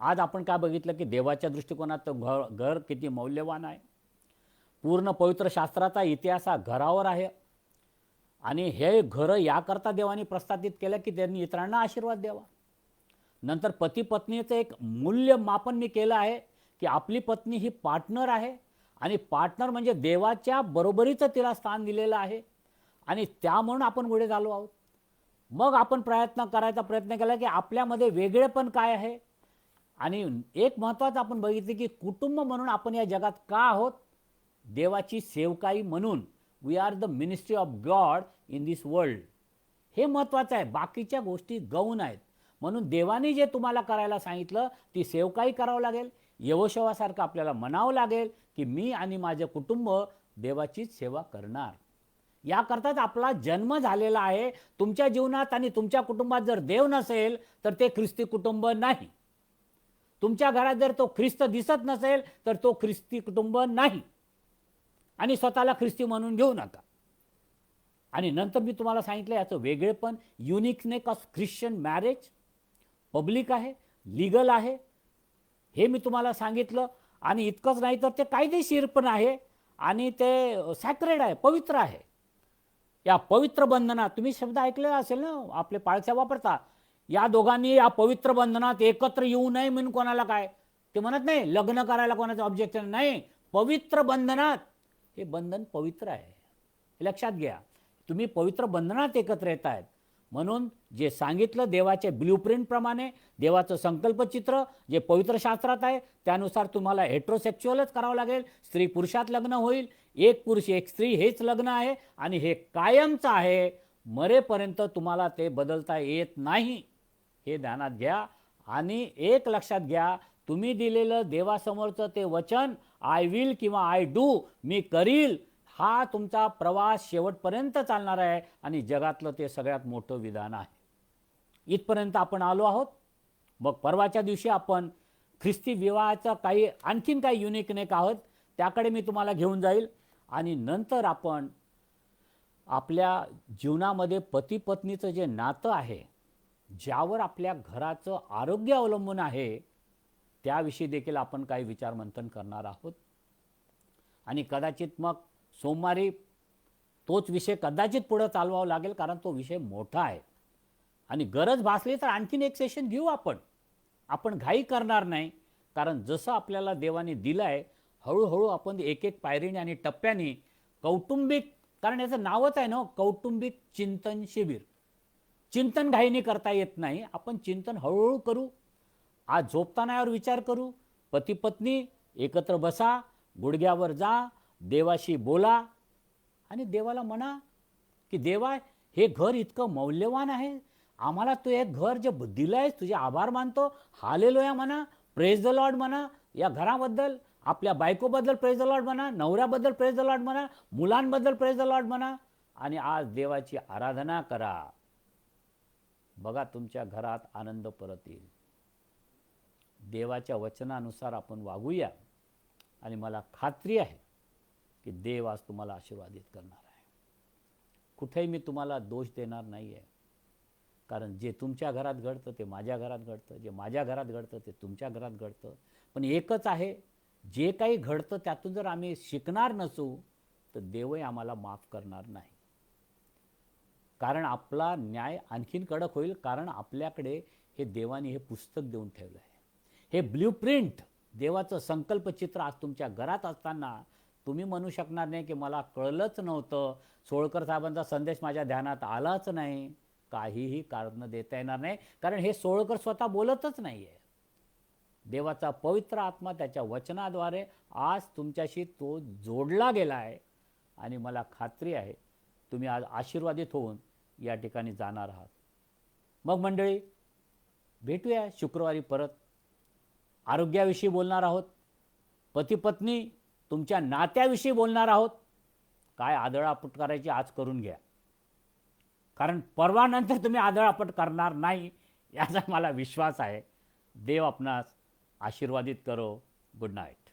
S1: आज आपण काय बघितलं की देवाच्या दृष्टिकोनात घर किती मौल्यवान आहे. पूर्ण पवित्र शास्त्राचा इतिहास हा घरावर आहे. आणि हे घर याकरता देवाने प्रस्थापित केलं की त्यांनी इतरांना आशीर्वाद द्यावा. नंतर पती पत्नीचं एक मूल्यमापन मी केलं आहे की आपली पत्नी ही पार्टनर आहे आणि पार्टनर म्हणजे देवाच्या बरोबरीचं तिला स्थान दिलेलं आहे आणि त्यामुळे आपण पुढे झालो आहोत. मग आपण करायचा प्रयत्न केला की आपल्यामध्ये वेगळेपण काय आहे. आणि एक महत्त्वाचं आपण बघितलं की कुटुंब म्हणून आपण या जगात का आहोत. देवाची सेवकाई म्हणून we are the ministry of God in this world. हे महत्त्वाचं आहे. बाकीच्या गोष्टी गौण आहेत. म्हणून देवाने जे तुम्हाला करायला सांगितलं ती सेवकाई करावं लागेल. यहोशुवासारखं आपल्याला म्हणावं लागेल की मी आणि माझे कुटुंब देवाचीच सेवा करणार. याकरताच आपला जन्म झालेला आहे. तुमच्या जीवनात आणि तुमच्या कुटुंबात जर देव नसेल तर ते ख्रिस्ती कुटुंब नाही. तुमच्या घरात जर तो ख्रिस्त दिसत नसेल तर तो ख्रिस्ती कुटुंब नाही. आणि स्वतःला ख्रिस्ती म्हणून घेऊ नका. आणि नंतर मी तुम्हाला सांगितलं याचं वेगळेपण uniqueness of Christian marriage public आहे, लीगल आहे, हे मी तुम्हाला सांगितलं. आणि इतकंच नाही तर ते कायदेशीर पण आहे आणि ते सॅक्रेड आहे, पवित्र आहे. या पवित्र बंधनात तुम्ही शब्द ऐकलेला असेल ना, आपले पाळसे वापरता, या दोघांनी या पवित्र बंधनात एकत्र येऊ नये म्हणून कोणाला काय ते म्हणत नाही. लग्न करायला कोणाचं ऑब्जेक्शन नाही. पवित्र बंधनात, हे बंधन पवित्र आहे, हे लक्षात घ्या. तुम्ही पवित्र बंधनात एकत्र येत आहेत. म्हणून जे सांगितलं देवाचे ब्ल्यूप्रिंट प्रमाणे, देवाचं संकल्पचित्र जे पवित्र शास्त्रात आहे त्यानुसार तुम्हाला हेट्रोसेक्च्युअलच करावं लागेल. स्त्री पुरुषात लग्न होईल, एक पुरुष एक स्त्री हेच लग्न आहे आणि हे कायमचं आहे. मरेपर्यंत तुम्हाला ते बदलता येत नाही, हे ध्यानात घ्या. आणि एक लक्षात घ्या, तुम्ही दिलेलं देवासमोरचं ते वचन आय विल किंवा आय डू, मी करील, हा तुमचा प्रवास शेवटपर्यंत चालणार आहे आणि जगातलं ते सगळ्यात मोठं विधान आहे. इथपर्यंत आपण आलो आहोत. मग परवाच्या दिवशी आपण ख्रिस्ती विवाहाचा आणखीन काही युनिकनेस आहोत त्याकडे मी तुम्हाला घेऊन जाईल. आणि नंतर आपण आपल्या जीवनामध्ये पती पत्नीचं जे नातं आहे, ज्यावर आपल्या घराचं आरोग्य अवलंबून आहे, त्याविषयी देखील आपण काही विचारमंथन करणार आहोत. आणि कदाचित मग सोमवारी तोच विषय कदाचित पुढे चालवावा लागेल, कारण तो विषय मोठा आहे. आणि गरज भासली तर आणखीन एक सेशन घेऊ आपण घाई करणार नाही. कारण जसं आपल्याला देवाने दिलं आहे, हळूहळू आपण एक एक पायरीने आणि टप्प्याने कौटुंबिक, कारण याचं नावच आहे ना, कौटुंबिक चिंतन शिबिर. चिंतन घाईने करता येत नाही. आपण चिंतन हळूहळू करू. आज झोपताना यावर विचार करू. पती पत्नी एकत्र बसा, गुडघ्यावर जा, देवाशी बोला आणि देवाला म्हणा की देवा, हे घर इतकं मौल्यवान आहे, आम्हाला तू एक घर जे दिलं आहेस, तुझे आभार मानतो, हालेलुया म्हणा, प्रेज द लॉर्ड म्हणा. या घराबद्दल, आपल्या बायकोबद्दल प्रेज द लॉर्ड म्हणा, नवऱ्याबद्दल प्रेज द लॉर्ड म्हणा, मुलांबद्दल प्रेज द लॉर्ड म्हणा आणि आज देवाची आराधना करा. बघा, तुमच्या घरात आनंद परत येईल. देवाच्या वचनानुसार आपण वागूया आणि मला खात्री आहे की देव आज तुम्हाला आशीर्वादित करणार आहे. कुठेही मी तुम्हाला दोष देणार नाही आहे, कारण जे तुमच्या घरात घडतं ते माझ्या घरात घडतं, जे माझ्या घरात घडतं ते तुमच्या घरात घडतं. पण एकच आहे, जे काही घडतं त्यातून जर आम्ही शिकणार नसू तर देवही आम्हाला माफ करणार नाही. कारण आपला न्याय आणखीन कडक होईल, कारण आपल्याकडे हे देवाने हे पुस्तक देऊन ठेवलं आहे. हे ब्ल्यूप्रिंट, देवाचं संकल्पचित्र आज तुमच्या घरात असताना तुम्ही म्हणू शकणार नाही की मला कळलंच नव्हतं, सोळकर साहेबांचा संदेश माझ्या ध्यानात आलाच नाही. काहीही कारण देता येणार नाही, कारण हे सोळकर स्वतः बोलतच नाही आहे. देवाचा पवित्र आत्मा त्याच्या वचनाद्वारे आज तुमच्याशी तो जोडला गेला आहे आणि मला खात्री आहे तुम्ही आज आशीर्वादित होऊन या ठिकाणी जाणार आहात. मग मंडळी, भेटूया शुक्रवारी परत. आरोग्याविषयी बोलणार आहोत, पती पत्नी तुमच्या नात्याविषयी बोलणार आहोत. काय आदळआपट करायची आज करून घ्या, कारण परवानंतर तुम्ही आदळआपट करणार नाही याचा मला विश्वास आहे. देव आपणास आशीर्वादित करो. Good night.